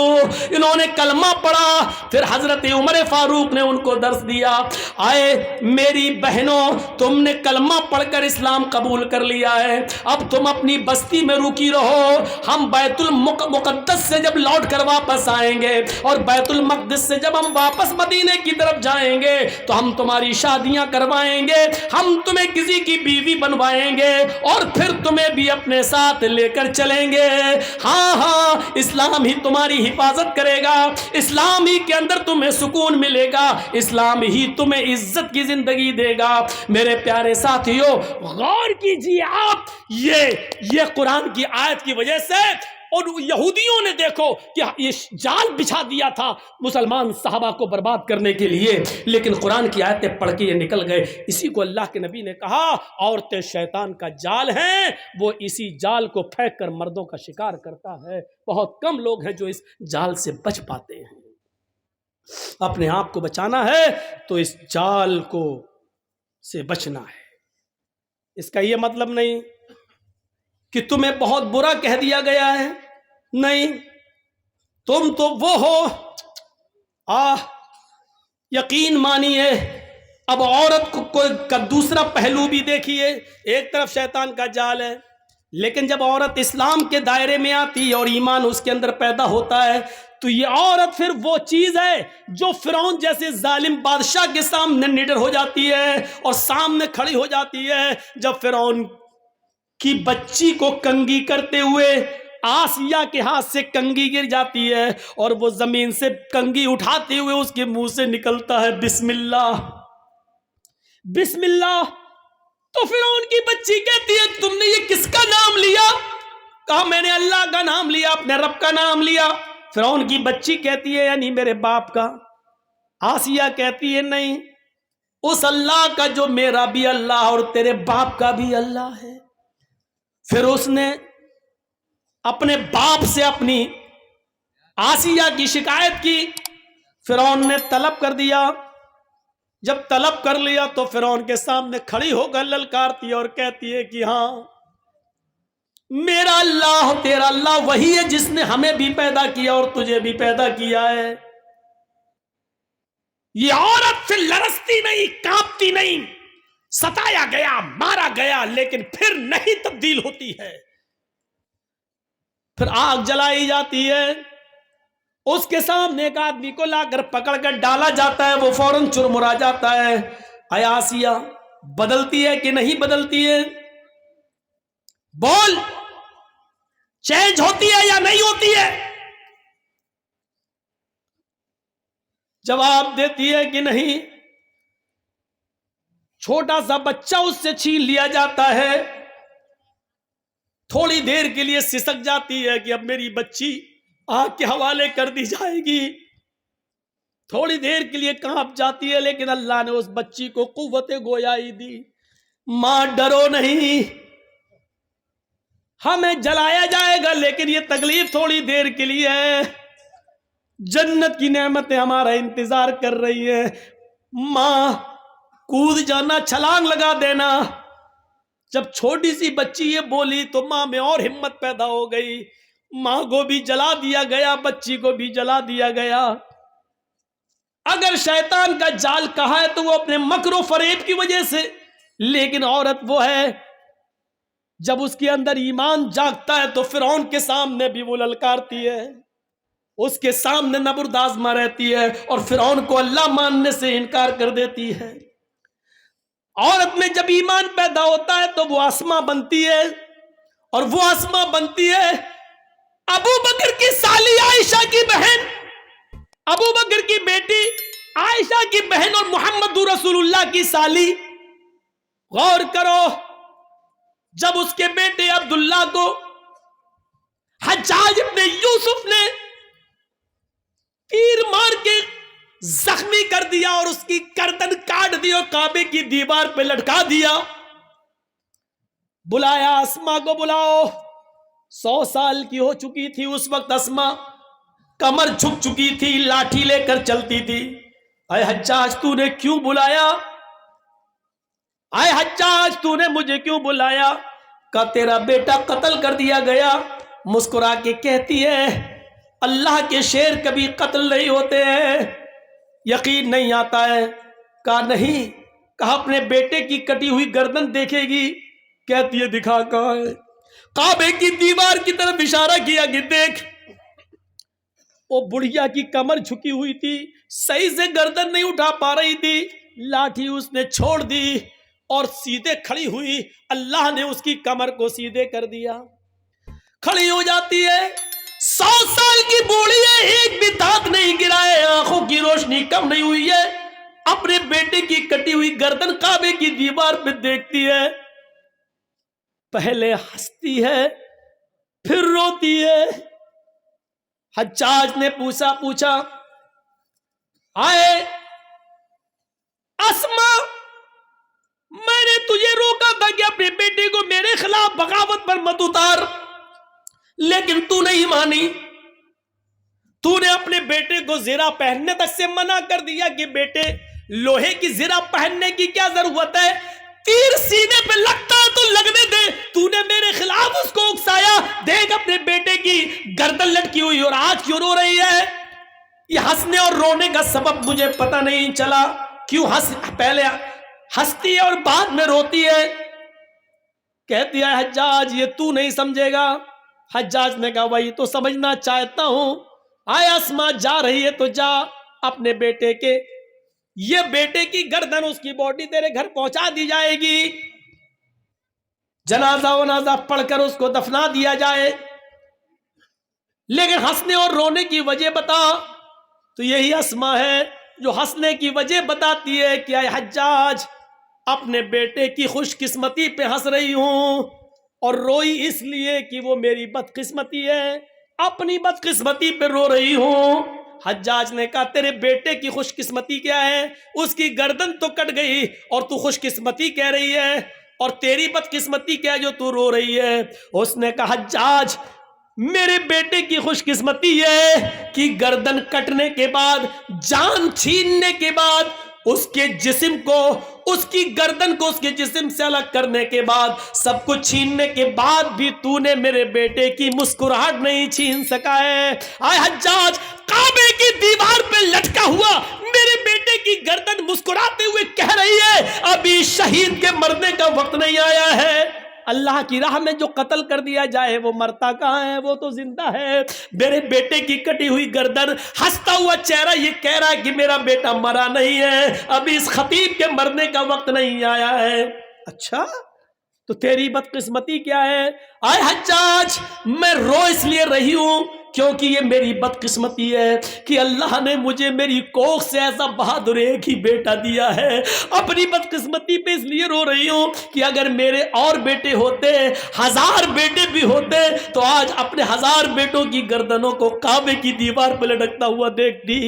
Speaker 1: انہوں نے کلمہ پڑھا، پھر حضرت عمر فاروق نے ان کو درس دیا، آئے میری بہنوں، تم نے کلمہ پڑھ کر اسلام قبول کر لیا ہے، اب تم اپنی بستی میں رکی رہو، ہم بیت المقدس سے جب لوٹ کر واپس آئیں گے اور بیت المقدس سے جب ہم واپس مدینے کی طرف جائیں گے تو ہم تمہاری شادیاں کروائیں گے، ہم تمہیں کسی کی بیوی بنوائیں گے اور پھر تمہیں بھی اپنے ساتھ لے کر چلیں گے. ہاں ہاں اسلام ہی تمہاری حفاظت کرے گا, اسلام ہی کے اندر تمہیں سکون ملے گا, اسلام ہی تمہیں عزت کی زندگی دے گا. میرے پیارے ساتھیوں غور کیجیے آپ, یہ قرآن کی آیت کی وجہ سے, اور یہودیوں نے دیکھو کہ یہ جال بچھا دیا تھا مسلمان صحابہ کو برباد کرنے کے لیے, لیکن قرآن کی آیتیں پڑھ کے یہ نکل گئے. اسی کو اللہ کے نبی نے کہا عورتیں شیطان کا جال ہیں, وہ اسی جال کو پھینک کر مردوں کا شکار کرتا ہے. بہت کم لوگ ہیں جو اس جال سے بچ پاتے ہیں. اپنے آپ کو بچانا ہے تو اس جال کو سے بچنا ہے. اس کا یہ مطلب نہیں کہ تمہیں بہت برا کہہ دیا گیا ہے, نہیں, تم تو وہ ہو. یقین مانیے اب عورت کو کا دوسرا پہلو بھی دیکھیے. ایک طرف شیطان کا جال ہے, لیکن جب عورت اسلام کے دائرے میں آتی ہے اور ایمان اس کے اندر پیدا ہوتا ہے تو یہ عورت پھر وہ چیز ہے جو فرعون جیسے ظالم بادشاہ کے سامنے نڈر ہو جاتی ہے اور سامنے کھڑی ہو جاتی ہے. جب فرعون کی بچی کو کنگھی کرتے ہوئے آسیہ کے ہاتھ سے کنگھی گر جاتی ہے اور وہ زمین سے کنگھی اٹھاتے ہوئے اس کے منہ سے نکلتا ہے بسم اللہ بسم اللہ, تو فرعون کی بچی کہتی ہے تم نے یہ کس کا نام لیا؟ کہا میں نے اللہ کا نام لیا, اپنے رب کا نام لیا. فرعون کی بچی کہتی ہے یعنی میرے باپ کا. آسیہ کہتی ہے نہیں, اس اللہ کا جو میرا بھی اللہ اور تیرے باپ کا بھی اللہ ہے. پھر اس نے اپنے باپ سے اپنی آسیہ کی شکایت کی. فرعون نے طلب کر دیا. جب طلب کر لیا تو فرعون کے سامنے کھڑی ہو کر للکارتی اور کہتی ہے کہ ہاں میرا اللہ تیرا اللہ وہی ہے جس نے ہمیں بھی پیدا کیا اور تجھے بھی پیدا کیا ہے. یہ عورت پھر لرزتی نہیں, کانپتی نہیں, ستایا گیا, مارا گیا, لیکن پھر نہیں تبدیل ہوتی ہے. پھر آگ جلائی جاتی ہے, اس کے سامنے ایک آدمی کو لا کر پکڑ کر ڈالا جاتا ہے, وہ فوراً چرمرا جاتا ہے. اے آسیہ بدلتی ہے کہ نہیں بدلتی ہے؟ بول, چینج ہوتی ہے یا نہیں ہوتی ہے؟ جواب دیتی ہے کہ نہیں. چھوٹا سا بچہ اس سے چھین لیا جاتا ہے, تھوڑی دیر کے لیے سسک جاتی ہے کہ اب میری بچی آگ کے حوالے کر دی جائے گی. تھوڑی دیر کے لیے کانپ جاتی ہے, لیکن اللہ نے اس بچی کو قوت گویائی دی. ماں ڈرو نہیں, ہمیں جلایا جائے گا لیکن یہ تکلیف تھوڑی دیر کے لیے ہے, جنت کی نعمتیں ہمارا انتظار کر رہی ہے. ماں کود جانا, چھلانگ لگا دینا. جب چھوٹی سی بچی یہ بولی تو ماں میں اور ہمت پیدا ہو گئی. ماں کو بھی جلا دیا گیا, بچی کو بھی جلا دیا گیا. اگر شیطان کا جال کہا ہے تو وہ اپنے مکر و فریب کی وجہ سے, لیکن عورت وہ ہے جب اس کے اندر ایمان جاگتا ہے تو فرعون کے سامنے بھی وہ للکارتی ہے, اس کے سامنے نبرد آزما رہتی ہے اور فرعون کو اللہ ماننے سے انکار کر دیتی ہے. عورت میں جب ایمان پیدا ہوتا ہے تو وہ اسما بنتی ہے, اور وہ اسما بنتی ہے ابو بکر کی سالی عائشہ کی بہن, ابو بکر کی بیٹی عائشہ کی بہن اور محمد رسول اللہ کی سالی. غور کرو, جب اس کے بیٹے عبداللہ کو حجاج ابن یوسف نے تیر مار کے زخمی کر دیا اور اس کی گردن کاٹ دی اور کعبے کی دیوار پہ لٹکا دیا, بلایا اسما کو, بلاؤ. 100 سال کی ہو چکی تھی اس وقت اسما, کمر جھک چکی تھی, لاٹھی لے کر چلتی تھی. اے حجاج تو نے کیوں بلایا؟ اے حجاج تو نے مجھے کیوں بلایا؟ کہ تیرا بیٹا قتل کر دیا گیا. مسکرا کے کہتی ہے اللہ کے شیر کبھی قتل نہیں ہوتے ہیں, یقین نہیں آتا ہے. کہا نہیں. کہا اپنے بیٹے کی کٹی ہوئی گردن دیکھے گی؟ کہتی ہے دکھا کہاں ہے؟ کعبے کی دیوار کی طرف اشارہ کیا کہ دیکھ. وہ بڑھیا کی کمر جھکی ہوئی تھی, صحیح سے گردن نہیں اٹھا پا رہی تھی, لاٹھی اس نے چھوڑ دی اور سیدھے کھڑی ہوئی، اللہ نے اس کی کمر کو سیدھے کر دیا، کھڑی ہو جاتی ہے۔ 100 سال کی بوڑھی ہے، ایک بھی دانت نہیں گرائے، آنکھوں کی روشنی کم نہیں ہوئی ہے، اپنے بیٹے کی کٹی ہوئی گردن کعبے کی دیوار پہ دیکھتی ہے، پہلے ہنستی ہے پھر روتی ہے۔ حجاج نے پوچھا آئے اسما، میں نے تجھے روکا تھا کہ اپنے بیٹے کو میرے خلاف بغاوت پر مت اتار، لیکن تو نہیں مانی، تو نے اپنے بیٹے کو زرہ پہننے تک سے منع کر دیا کہ بیٹے لوہے کی زرہ پہننے کی کیا ضرورت ہے، تیر سینے پہ لگتا ہے تو لگنے دے، تو نے میرے خلاف اس کو اکسایا، دیکھ اپنے بیٹے کی گردن لٹکی ہوئی اور آج کیوں رو رہی ہے۔ یہ ہنسنے اور رونے کا سبب مجھے پتہ نہیں چلا، کیوں پہلے ہنستی ہے اور بعد میں روتی ہے۔ کہتی ہے حجاج یہ تو نہیں سمجھے گا۔ حجاج نے کہا وہی تو سمجھنا چاہتا ہوں، آئے اسما جا رہی ہے تو جا، اپنے بیٹے کے یہ بیٹے کی گردن، اس کی باڈی تیرے گھر پہنچا دی جائے گی، جنازہ ونازہ پڑھ کر اس کو دفنا دیا جائے، لیکن ہنسنے اور رونے کی وجہ بتا۔ تو یہی اسما ہے جو ہنسنے کی وجہ بتاتی ہے کہ اے حجاج اپنے بیٹے کی خوش قسمتی پہ ہنس رہی ہوں، اور روئی اس لیے کہ وہ میری بدقسمتی ہے، اپنی بدقسمتی پہ رو رہی ہوں۔ حجاج نے کہا تیرے بیٹے کی خوش قسمتی کیا ہے، اس کی گردن تو کٹ گئی اور تو خوش قسمتی کہہ رہی ہے، اور تیری بدقسمتی کیا ہے جو تو رو رہی ہے۔ اس نے کہا حجاج میرے بیٹے کی خوش قسمتی ہے کہ گردن کٹنے کے بعد، جان چھیننے کے بعد، اس کے جسم کو، اس کی گردن کو اس کے جسم سے الگ کرنے کے بعد، سب کچھ چھیننے کے بعد بھی تو نے میرے بیٹے کی مسکراہٹ نہیں چھین سکا ہے۔ آئے حجاج کعبے کی دیوار پہ لٹکا ہوا میرے بیٹے کی گردن مسکراتے ہوئے کہہ رہی ہے ابھی شہید کے مرنے کا وقت نہیں آیا ہے، اللہ کی راہ میں جو قتل کر دیا جائے وہ مرتا کہاں ہے، وہ تو زندہ ہے۔ میرے بیٹے کی کٹی ہوئی گردن، ہنستا ہوا چہرہ یہ کہہ رہا ہے کہ میرا بیٹا مرا نہیں ہے، ابھی اس خطیب کے مرنے کا وقت نہیں آیا ہے۔ اچھا تو تیری بدقسمتی کیا ہے؟ آئے حجاج میں رو اس لیے رہی ہوں کیونکہ یہ میری بدقسمتی ہے کہ اللہ نے مجھے میری کوکھ سے ایسا بہادر ایک ہی بیٹا دیا ہے۔ اپنی بدقسمتی پہ اس لیے رو رہی ہوں کہ اگر میرے اور بیٹے ہوتے، 1000 بیٹے بھی ہوتے، تو آج اپنے 1000 بیٹوں کی گردنوں کو کعبے کی دیوار پہ لٹکتا ہوا دیکھتی۔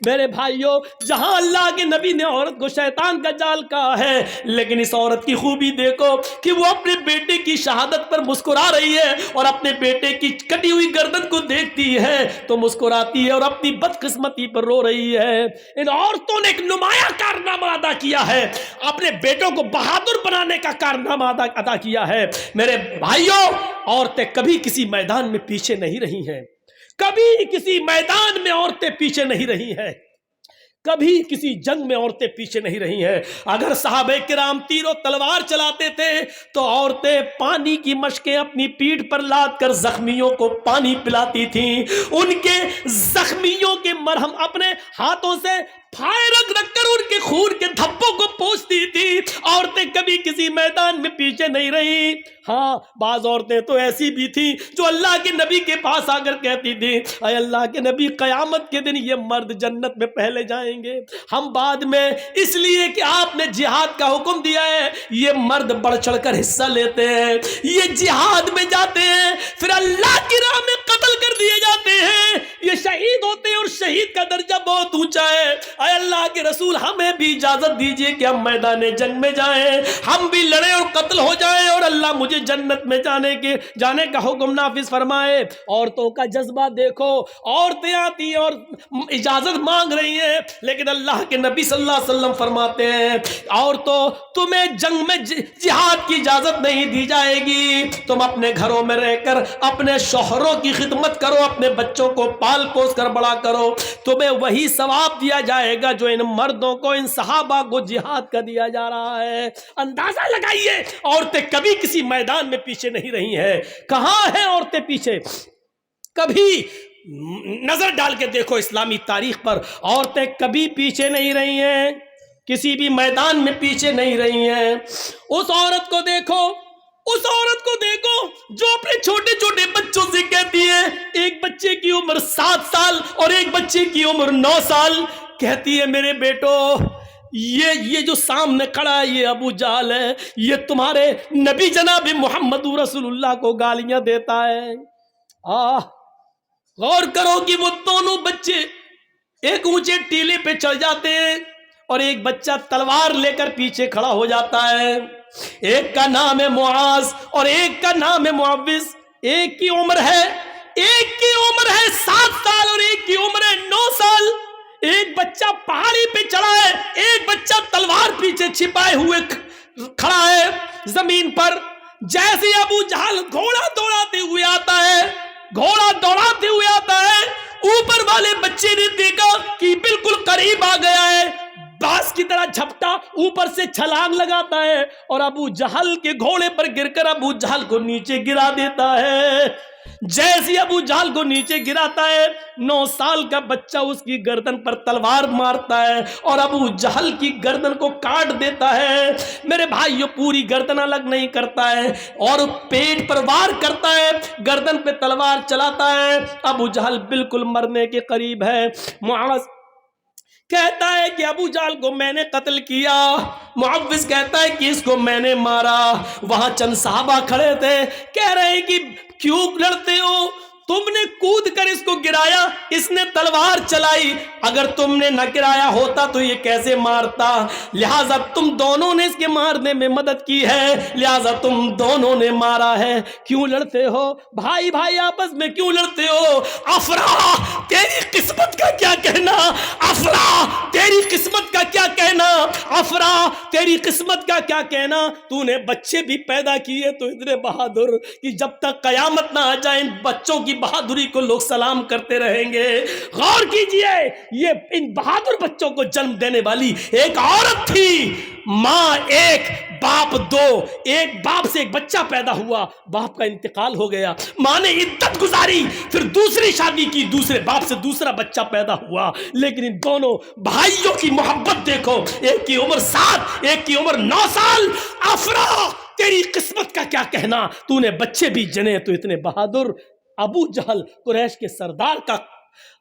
Speaker 1: میرے بھائیوں جہاں اللہ کے نبی نے عورت کو شیطان کا جال کہا ہے، لیکن اس عورت کی خوبی دیکھو کہ وہ اپنے بیٹے کی شہادت پر مسکرا رہی ہے اور اپنے بیٹے کی کٹی ہوئی گردن کو دیکھتی ہے تو مسکراتی ہے اور اپنی بدقسمتی پر رو رہی ہے۔ ان عورتوں نے ایک نمایاں کارنامہ ادا کیا ہے، اپنے بیٹوں کو بہادر بنانے کا کارنامہ ادا کیا ہے۔ میرے بھائیوں عورتیں کبھی کسی میدان میں پیچھے نہیں رہی ہیں، کبھی کسی میدان میں عورتیں پیچھے نہیں رہی ہیں، کبھی کسی جنگ میں عورتیں پیچھے نہیں رہی ہیں۔ اگر صحابہ کرام تیر و تلوار چلاتے تھے تو عورتیں پانی کی مشکیں اپنی پیٹھ پر لاد کر زخمیوں کو پانی پلاتی تھیں، ان کے زخمیوں کے مرہم اپنے ہاتھوں سے پھائے رکھ کر ان کے خون کے دھبوں کو پوچھتی تھی۔ عورتیں کبھی کسی میدان میں پیچھے نہیں رہی۔ ہاں بعض عورتیں تو ایسی بھی تھیں جو اللہ کے نبی کے پاس آ کر کہتی تھی اے اللہ کے نبی قیامت کے دن یہ مرد جنت میں پہلے جائیں گے، ہم بعد میں، اس لیے کہ آپ نے جہاد کا حکم دیا ہے، یہ مرد بڑھ چڑھ کر حصہ لیتے ہیں، یہ جہاد میں جاتے ہیں پھر اللہ کی راہ میں قتل کر دیے جاتے ہیں، یہ شہید ہوتے ہیں اور شہید کا درجہ بہت اونچا ہے۔ اے اللہ کے رسول ہمیں بھی اجازت دیجئے کہ ہم میدان جنگ میں جائیں، ہم بھی لڑیں اور قتل ہو جائیں اور اللہ مجھے جنت میں جانے کا حکم نافذ فرمائے۔ عورتوں کا جذبہ دیکھو، عورتیں آتی ہیں اور اجازت مانگ رہی ہیں، لیکن اللہ کے نبی صلی اللہ علیہ وسلم فرماتے ہیں عورتوں تمہیں جنگ میں جہاد کی اجازت نہیں دی جائے گی، تم اپنے گھروں میں رہ کر اپنے شوہروں کی خدمت کرو، اپنے بچوں کو پال پوس کر بڑا کرو، تمہیں وہی ثواب دیا جائے گا جو ان مردوں کو، ان صحابہ کو جہاد کا دیا جا رہا ہے۔ اندازہ لگائیے عورتیں کبھی کسی میدان میں پیچھے نہیں رہی ہیں۔ کہاں ہیں عورتیں پیچھے؟ کبھی نظر ڈال کے دیکھو اسلامی تاریخ پر، عورتیں کبھی پیچھے نہیں رہی ہیں۔ کسی بھی میدان میں پیچھے نہیں رہی ہیں. اس عورت کو دیکھو, اس عورت کو دیکھو جو اپنے چھوٹے چھوٹے بچوں سے کہتی ہے, ایک بچے کی عمر 7 سال اور ایک بچے کی عمر 9 سال, کہتی ہے میرے بیٹو یہ جو سامنے کھڑا ہے یہ ابو جہل ہے, یہ تمہارے نبی جناب محمد رسول اللہ کو گالیاں دیتا ہے. غور کرو کہ وہ دونوں بچے ایک اونچے ٹیلے پہ چڑھ جاتے ہیں اور ایک بچہ تلوار لے کر پیچھے کھڑا ہو جاتا ہے. ایک کا نام ہے معاذ اور ایک کا نام ہے معوذ. ایک کی عمر ہے 7 سال اور ایک کی عمر ہے 9 سال. ایک بچہ پہاڑی پہ چڑھا ہے, ایک بچہ تلوار پیچھے چھپائے ہوئے کھڑا ہے زمین پر. جیسے ابو جہل گھوڑا دوڑاتے ہوئے آتا ہے, اوپر والے بچے نے دیکھا کہ بالکل قریب آ گیا ہے, باز کی طرح جھپٹا اوپر سے چھلانگ لگاتا ہے اور ابو جہل کے گھوڑے پر گر کر ابو جہل کو نیچے گرا دیتا ہے. جیسے ابو جہل کو نیچے گراتا ہے 9 سال کا بچہ اس کی گردن پر تلوار مارتا ہے اور ابو جہل کی گردن کو کاٹ دیتا ہے. میرے بھائیو پوری گردن الگ نہیں کرتا ہے اور پیٹ پر وار کرتا ہے, گردن پہ تلوار چلاتا ہے. ابو جہل بالکل مرنے کے قریب ہے. معاذ کہتا ہے کہ ابو جہل کو میں نے قتل کیا, معوذ کہتا ہے کہ اس کو میں نے مارا. وہاں چند صحابہ کھڑے تھے, کہہ رہے ہیں کہ کیوں لڑتے ہو, تم نے کود کر اس کو گرایا, اس نے تلوار چلائی, اگر تم نے نہ گرایا ہوتا تو یہ کیسے مارتا, لہٰذا تم دونوں نے اس کے مارنے میں مدد کی ہے, لہٰذا تم دونوں نے مارا ہے. کیوں لڑتے ہو بھائی بھائی آپس میں کیوں لڑتے ہو؟ افرا تیری قسمت کا کیا کہنا, افرا تیری قسمت کا کیا کہنا, افرا تیری قسمت کا کیا کہنا. تو نے بچے بھی پیدا کیے تو اتنے بہادر کہ جب تک قیامت نہ آ جائے بچوں کی بہادری کو لوگ سلام کرتے رہیں گے. غور کیجئے, یہ ان بہادر بچوں کو جنم دینے والی ایک عورت تھی. ماں ایک باپ دو, ایک باپ سے ایک بچہ پیدا ہوا, باپ کا انتقال ہو گیا, ماں نے عدت گزاری, پھر دوسری شادی کی, دوسرے باپ سے دوسرا بچہ پیدا ہوا. لیکن ان دونوں بھائیوں کی محبت دیکھو, ایک کی عمر 7 ایک کی عمر 9 سال. افرا تیری قسمت کا کیا کہنا, تو نے بچے بھی جنے تو اتنے بہادر. ابو جہل قریش کے سردار کا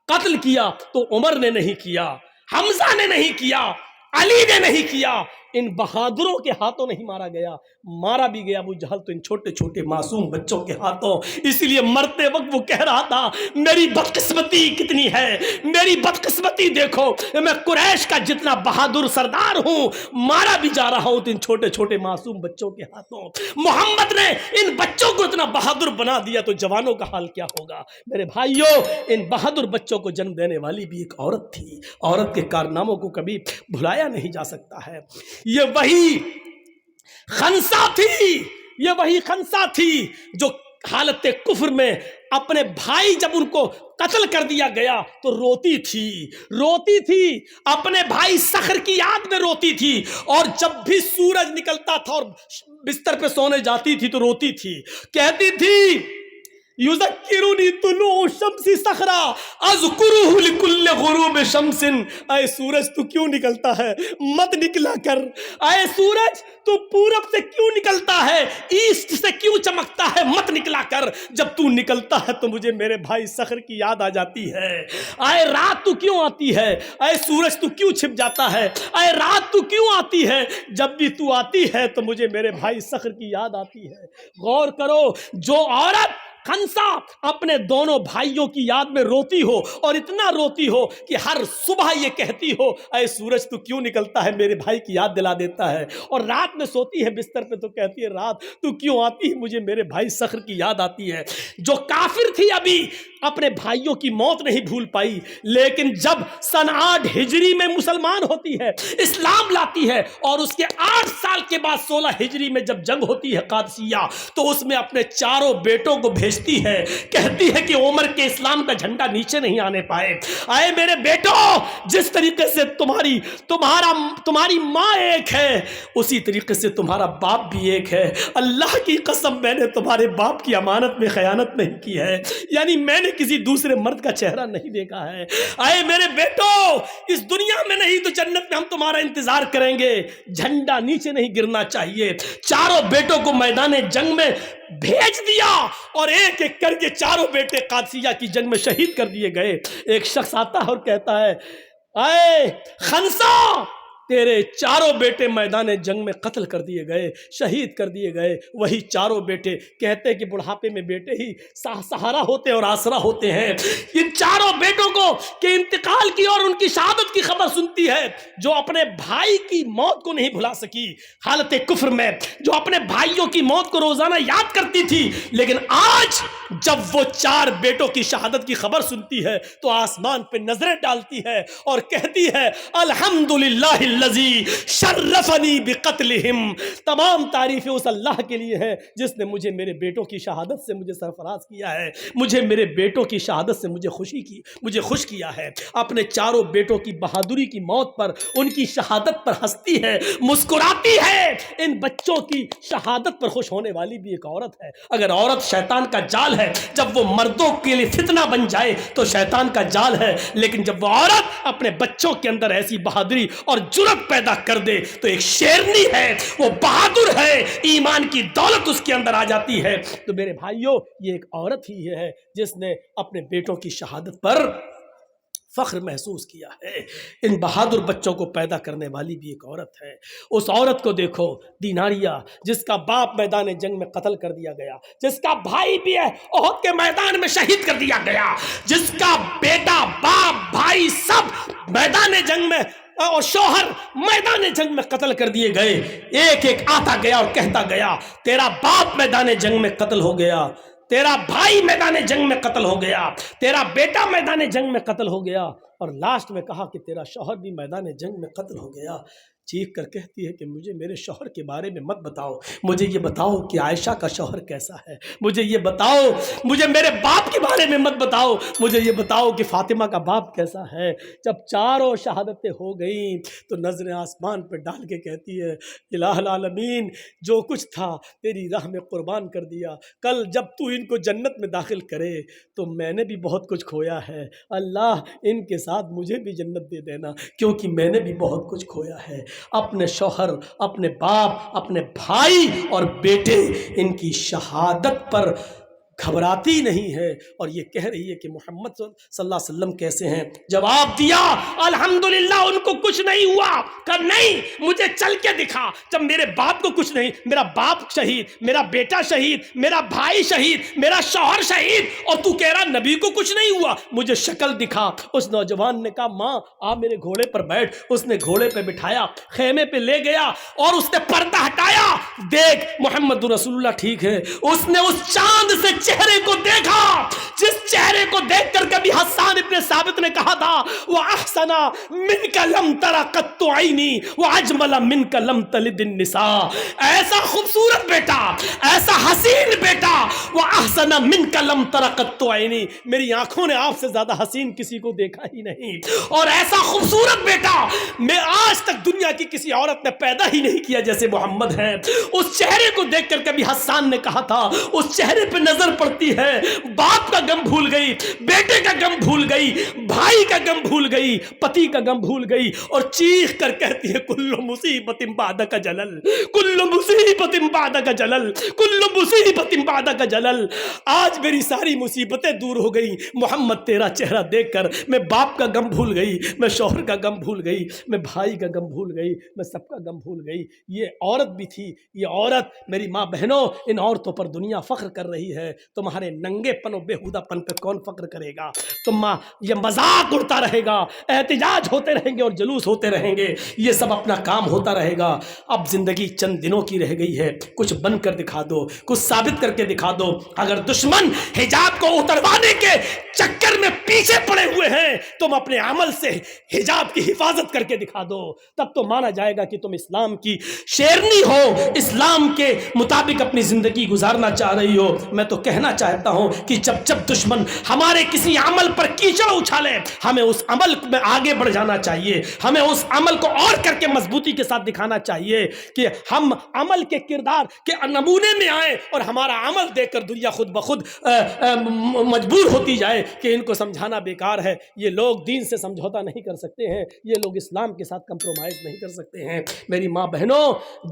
Speaker 1: قتل کیا تو عمر نے نہیں کیا, حمزہ نے نہیں کیا, علی نے نہیں کیا, ان بہادروں کے ہاتھوں نہیں مارا گیا. مارا بھی گیا ابو جہل تو ان چھوٹے چھوٹے معصوم بچوں کے ہاتھوں. اس لیے مرتے وقت وہ کہہ رہا تھا میری بدقسمتی کتنی ہے, میری بدقسمتی دیکھو, میں قریش کا جتنا بہادر سردار ہوں مارا بھی جا رہا ہوں ان چھوٹے چھوٹے معصوم بچوں کے ہاتھوں. محمد نے ان بچوں کو اتنا بہادر بنا دیا تو جوانوں کا حال کیا ہوگا. میرے بھائیوں ان بہادر بچوں کو جنم دینے والی بھی ایک عورت تھی. عورت کے کارناموں کو کبھی بھلایا نہیں جا سکتا ہے. یہ وہی خنسا تھی جو حالت کفر میں اپنے بھائی جب ان کو قتل کر دیا گیا تو روتی تھی, اپنے بھائی صخر کی یاد میں روتی تھی, اور جب بھی سورج نکلتا تھا اور بستر پہ سونے جاتی تھی تو روتی تھی, کہتی تھی یذکرنی طلوع الشمس صخرا اذکرہ لکل غروب شمس. اے سورج تو کیوں نکلتا ہے, مت نکلا کر. اے سورج تو پورب سے کیوں نکلتا ہے, ایسٹ سے کیوں چمکتا ہے, مت نکلا کر. جب تو نکلتا ہے تو مجھے میرے بھائی صخر کی یاد آ جاتی ہے. اے رات تو کیوں آتی ہے, اے سورج تو کیوں چھپ جاتا ہے, اے رات تو کیوں آتی ہے, جب بھی تو آتی ہے تو مجھے میرے بھائی صخر کی یاد آتی ہے. غور کرو, جو عورت خنسا اپنے دونوں بھائیوں کی یاد میں روتی ہو اور اتنا روتی ہو کہ ہر صبح یہ کہتی ہو اے سورج تو کیوں نکلتا ہے, میرے بھائی کی یاد دلا دیتا ہے, اور رات میں سوتی ہے بستر پہ تو کہتی ہے رات تو کیوں آتی ہے, مجھے میرے بھائی صخر کی یاد آتی ہے. جو کافر تھی ابھی اپنے بھائیوں کی موت نہیں بھول پائی, لیکن جب سن 8 ہجری میں مسلمان ہوتی ہے, اسلام لاتی ہے, اور اس کے 8 سال کے بعد 16 ہجری میں جب جنگ ہوتی ہے قادسیہ, تو اس میں اپنے چاروں بیٹوں کو بھیج بھیجتی ہے, کہتی ہے کہ عمر کے اسلام کا جھنڈا نیچے نہیں آنے پائے. اے میرے بیٹو, جس طریقے سے تمہاری ماں ایک ہے, اسی طریقے سے تمہارا باپ بھی ایک ہے. اللہ کی قسم میں نے تمہارے باپ کی امانت میں خیانت نہیں کی ہے, یعنی میں نے کسی دوسرے مرد کا چہرہ نہیں دیکھا ہے. اے میرے بیٹو, اس دنیا میں نہیں تو جنت میں ہم تمہارا انتظار کریں گے. جھنڈا نیچے نہیں گرنا چاہیے. چاروں بیٹوں کو میدان جنگ میں بھیج دیا اور ایک ایک کر کے چاروں بیٹے قادسیہ کی جنگ میں شہید کر دیے گئے. ایک شخص آتا ہے اور کہتا ہے, اے خنسا, تیرے چاروں بیٹے میدان جنگ میں قتل کر دیے گئے, شہید کر دیے گئے. وہی چاروں بیٹے کہتے کہ بڑھاپے میں بیٹے ہی سہارا ہوتے اور آسرا ہوتے ہیں. ان چاروں بیٹوں کو کہ انتقال کی اور ان کی شہادت کی خبر سنتی ہے, جو اپنے بھائی کی موت کو نہیں بھلا سکی حالت کفر میں, جو اپنے بھائیوں کی موت کو روزانہ یاد کرتی تھی, لیکن آج جب وہ چار بیٹوں کی شہادت کی خبر سنتی ہے تو آسمان پہ نظریں ڈالتی ہے اور کہتی ہے, الحمدللہ الذی شرفنی بقتلہم. تمام تعریفیں اس اللہ کے لیے ہے جس نے مجھے میرے بیٹوں کی شہادت سے مجھے سرفراز کیا ہے, مجھے میرے بیٹوں کی شہادت سے مجھے خوش کیا ہے. اپنے چاروں بیٹوں کی بہادری کی موت پر, ان کی شہادت پر ہنستی ہے, مسکراتی ہے. ان بچوں کی شہادت پر خوش ہونے والی بھی ایک عورت ہے. اگر عورت شیطان کا جال ہے, جب وہ مردوں کے لیے فتنہ بن جائے تو شیطان کا جال ہے, لیکن جب وہ عورت اپنے بچوں کے اندر ایسی بہادری اور جرأت پیدا کر دے تو ایک شیرنی ہے, وہ بہادر ہے, ایمان کی دولت اس کے اندر آ جاتی ہے. تو میرے بھائیوں, یہ ایک عورت ہی ہے جس نے اپنے بیٹوں کی شہادت پر فخر محسوس کیا ہے. ان بہادر بچوں کو پیدا کرنے والی بھی ایک عورت ہے. اس عورت کو دیکھو, دیناریہ, جس کا باپ میدان جنگ میں قتل کر دیا گیا, جس کا بھائی بھی ہے احد کے میدان میں شہید کر دیا گیا, جس کا بیٹا, باپ, بھائی سب میدان جنگ میں اور شوہر میدان جنگ میں قتل کر دیے گئے. ایک ایک آتا گیا اور کہتا گیا, تیرا باپ میدان جنگ میں قتل ہو گیا, تیرا بھائی میدان جنگ میں قتل ہو گیا, تیرا بیٹا میدان جنگ میں قتل ہو گیا, اور لاسٹ میں کہا کہ تیرا شوہر بھی میدان جنگ میں قتل ہو گیا. چیخ کر کہتی ہے کہ مجھے میرے شوہر کے بارے میں مت بتاؤ, مجھے یہ بتاؤ کہ عائشہ کا شوہر کیسا ہے, مجھے یہ بتاؤ, مجھے میرے باپ کے بارے میں مت بتاؤ, مجھے یہ بتاؤ کہ فاطمہ کا باپ کیسا ہے. جب چاروں شہادتیں ہو گئیں تو نظریں آسمان پہ ڈال کے کہتی ہے, الہ العالمین, جو کچھ تھا تیری راہ میں قربان کر دیا. کل جب تو ان کو جنت میں داخل کرے تو میں نے بھی بہت کچھ کھویا ہے. اللہ, ان کے ساتھ مجھے بھی جنت دے دینا, کیونکہ میں نے بھی بہت کچھ کھویا ہے. اپنے شوہر, اپنے باپ, اپنے بھائی اور بیٹے, ان کی شہادت پر گھبراتی نہیں ہے, اور یہ کہہ رہی ہے کہ محمد صلی اللہ علیہ وسلم کیسے ہیں. جواب دیا, الحمدللہ, ان کو کچھ نہیں ہوا. کہ نہیں, مجھے چل کے دکھا. جب میرے باپ کو کچھ نہیں, میرا باپ شہید, میرا بیٹا شہید, میرا بھائی شہید, میرا شوہر شہید, اور تو کہہ رہا نبی کو کچھ نہیں ہوا, مجھے شکل دکھا. اس نوجوان نے کہا, ماں آ میرے گھوڑے پر بیٹھ. اس نے گھوڑے پہ بٹھایا, خیمے پہ لے گیا اور اس نے پردہ ہٹایا. دیکھ محمد رسول اللہ ٹھیک ہے. اس نے اس چاند سے چہرے کو دیکھا جس چہرے کو دیکھ کر کبھی حسان ابن ثابت نے کہا تھا, وَأَحْسَنَ مِنْكَ لَمْ تَرَ قَطُّ عَيْنِي وَأَجْمَلَ مِنْكَ لَمْ تَلِدِ النِّسَاء. ایسا خوبصورت بیٹا, ایسا حسین بیٹا, وَأَحْسَنَ مِنْكَ لَمْ تَرَ قَطُّ عَيْنِي, میری آنکھوں نے آپ سے زیادہ حسین کسی کو دیکھا ہی نہیں. اور ایسا خوبصورت بیٹا میں آج تک دنیا کی کسی عورت نے پیدا ہی نہیں کیا جیسے محمد ہیں. اس چہرے کو دیکھ کر کبھی حسان نے کہا تھا, اس چہرے پہ نظر پڑتی ہے, باپ کا غم بھول گئی, بیٹے کا غم بھول گئی, بھائی کا غم بھول گئی, پتی کا غم بھول گئی, اور چیخ کر کہتی ہے, کل مصیبت بعدک جلل, کل مصیبت بعدک جلل, کل مصیبت بعدک جلل. آج میری ساری مصیبتیں دور ہو گئی محمد, تیرا چہرہ دیکھ کر. میں باپ کا غم بھول گئی, میں شوہر کا غم بھول گئی, میں بھائی کا غم بھول گئی, میں سب کا غم بھول گئی. یہ عورت بھی تھی, یہ عورت, میری ماں بہنوں, ان عورتوں پر دنیا فخر کر رہی ہے. تمہارے ننگے پن و بےہودہ پن پہ کون فخر کرے گا؟ یہ مذاق اڑتا رہے گا, احتجاج ہوتے رہیں گے اور جلوس ہوتے رہیں گے, یہ سب اپنا کام ہوتا رہے گا. اب زندگی چند دنوں کی رہ گئی ہے, کچھ بن کر دکھا دو, کچھ ثابت کر کے دکھا دو. اگر دشمن حجاب کو اتروانے کے چکر میں پیچھے پڑے ہوئے ہوئے ہیں تم اپنے عمل سے حجاب کی حفاظت کر کے دکھا دو، تب تو مانا جائے گا کہ تم اسلام کی شیرنی ہو، اسلام کے مطابق اپنی زندگی گزارنا چاہ رہی ہو۔ میں تو کہنا چاہتا ہوں کہ جب دشمن ہمارے کسی عمل پر کیچڑ اچھالے، ہمیں اس عمل میں آگے بڑھ جانا چاہیے، ہمیں اس عمل کو اور کر کے مضبوطی کے ساتھ دکھانا چاہیے کہ ہم عمل کے کردار کے نمونے میں آئیں اور ہمارا عمل دیکھ کر دنیا خود بخود مجبور ہوتی جائے کہ ان کو سمجھانا بیکار ہے، یہ لوگ دین سے سمجھوتا نہیں کر سکتے ہیں، یہ لوگ اسلام کے ساتھ کمپرومائز نہیں کر سکتے ہیں۔ میری ماں بہنوں،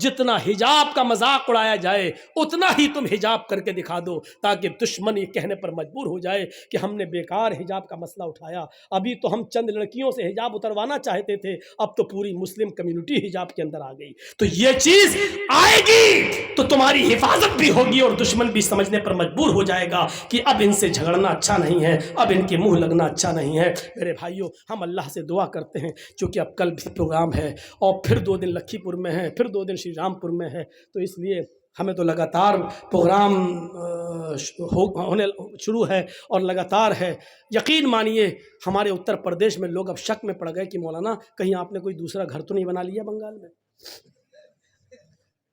Speaker 1: جتنا حجاب کا مذاق اڑایا جائے اتنا ہی تم حجاب کر کے دکھا دو، تاکہ دشمن یہ کہنے پر مجبور ہو جائے کہ ہم نے بیکار حجاب کا مسئلہ اٹھایا۔ ابھی تو ہم چند لڑکیوں سے حجاب اتروانا چاہتے تھے، اب تو پوری مسلم کمیونٹی حجاب کے اندر آ گئی۔ تو یہ چیز آئے گی تو تمہاری حفاظت بھی ہوگی اور دشمن بھی سمجھنے پر مجبور ہو جائے گا کہ اب ان سے جھگڑنا اچھا نہیں ہے، اب ان کے منہ لگنا اچھا نہیں ہے۔ میرے بھائیوں، ہم اللہ سے دعا کرتے ہیں، چونکہ اب کل بھی پروگرام ہے اور پھر 2 دن لکھی پور میں ہے، پھر 2 دن شری رام پور میں ہے، تو اس لیے ہمیں تو لگاتار پروگرام ہونے شروع ہے اور لگاتار ہے۔ یقین مانیے ہمارے اتر پردیش میں لوگ اب شک میں پڑ گئے کہ مولانا کہیں آپ نے کوئی دوسرا گھر تو نہیں بنا لیا بنگال میں۔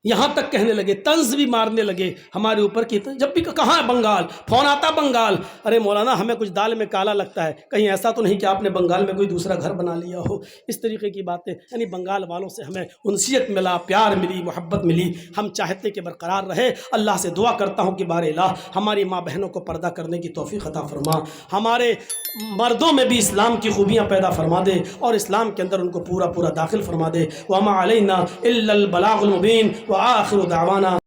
Speaker 1: یہاں تک کہنے لگے، طنز بھی مارنے لگے ہمارے اوپر کہ جب بھی کہاں ہے بنگال، فون آتا بنگال، ارے مولانا ہمیں کچھ دال میں کالا لگتا ہے، کہیں ایسا تو نہیں کہ آپ نے بنگال میں کوئی دوسرا گھر بنا لیا ہو۔ اس طریقے کی باتیں، یعنی بنگال والوں سے ہمیں انسیت ملا، پیار ملی، محبت ملی، ہم چاہتے کہ برقرار رہے۔ اللہ سے دعا کرتا ہوں کہ بار الہ ہماری ماں بہنوں کو پردہ کرنے کی توفیق عطا فرما، ہمارے مردوں میں بھی اسلام کی خوبیاں پیدا فرما دے اور اسلام کے اندر ان کو پورا داخل فرما دے۔ وما علینا الا البلاغ المبین وآخر دعوانا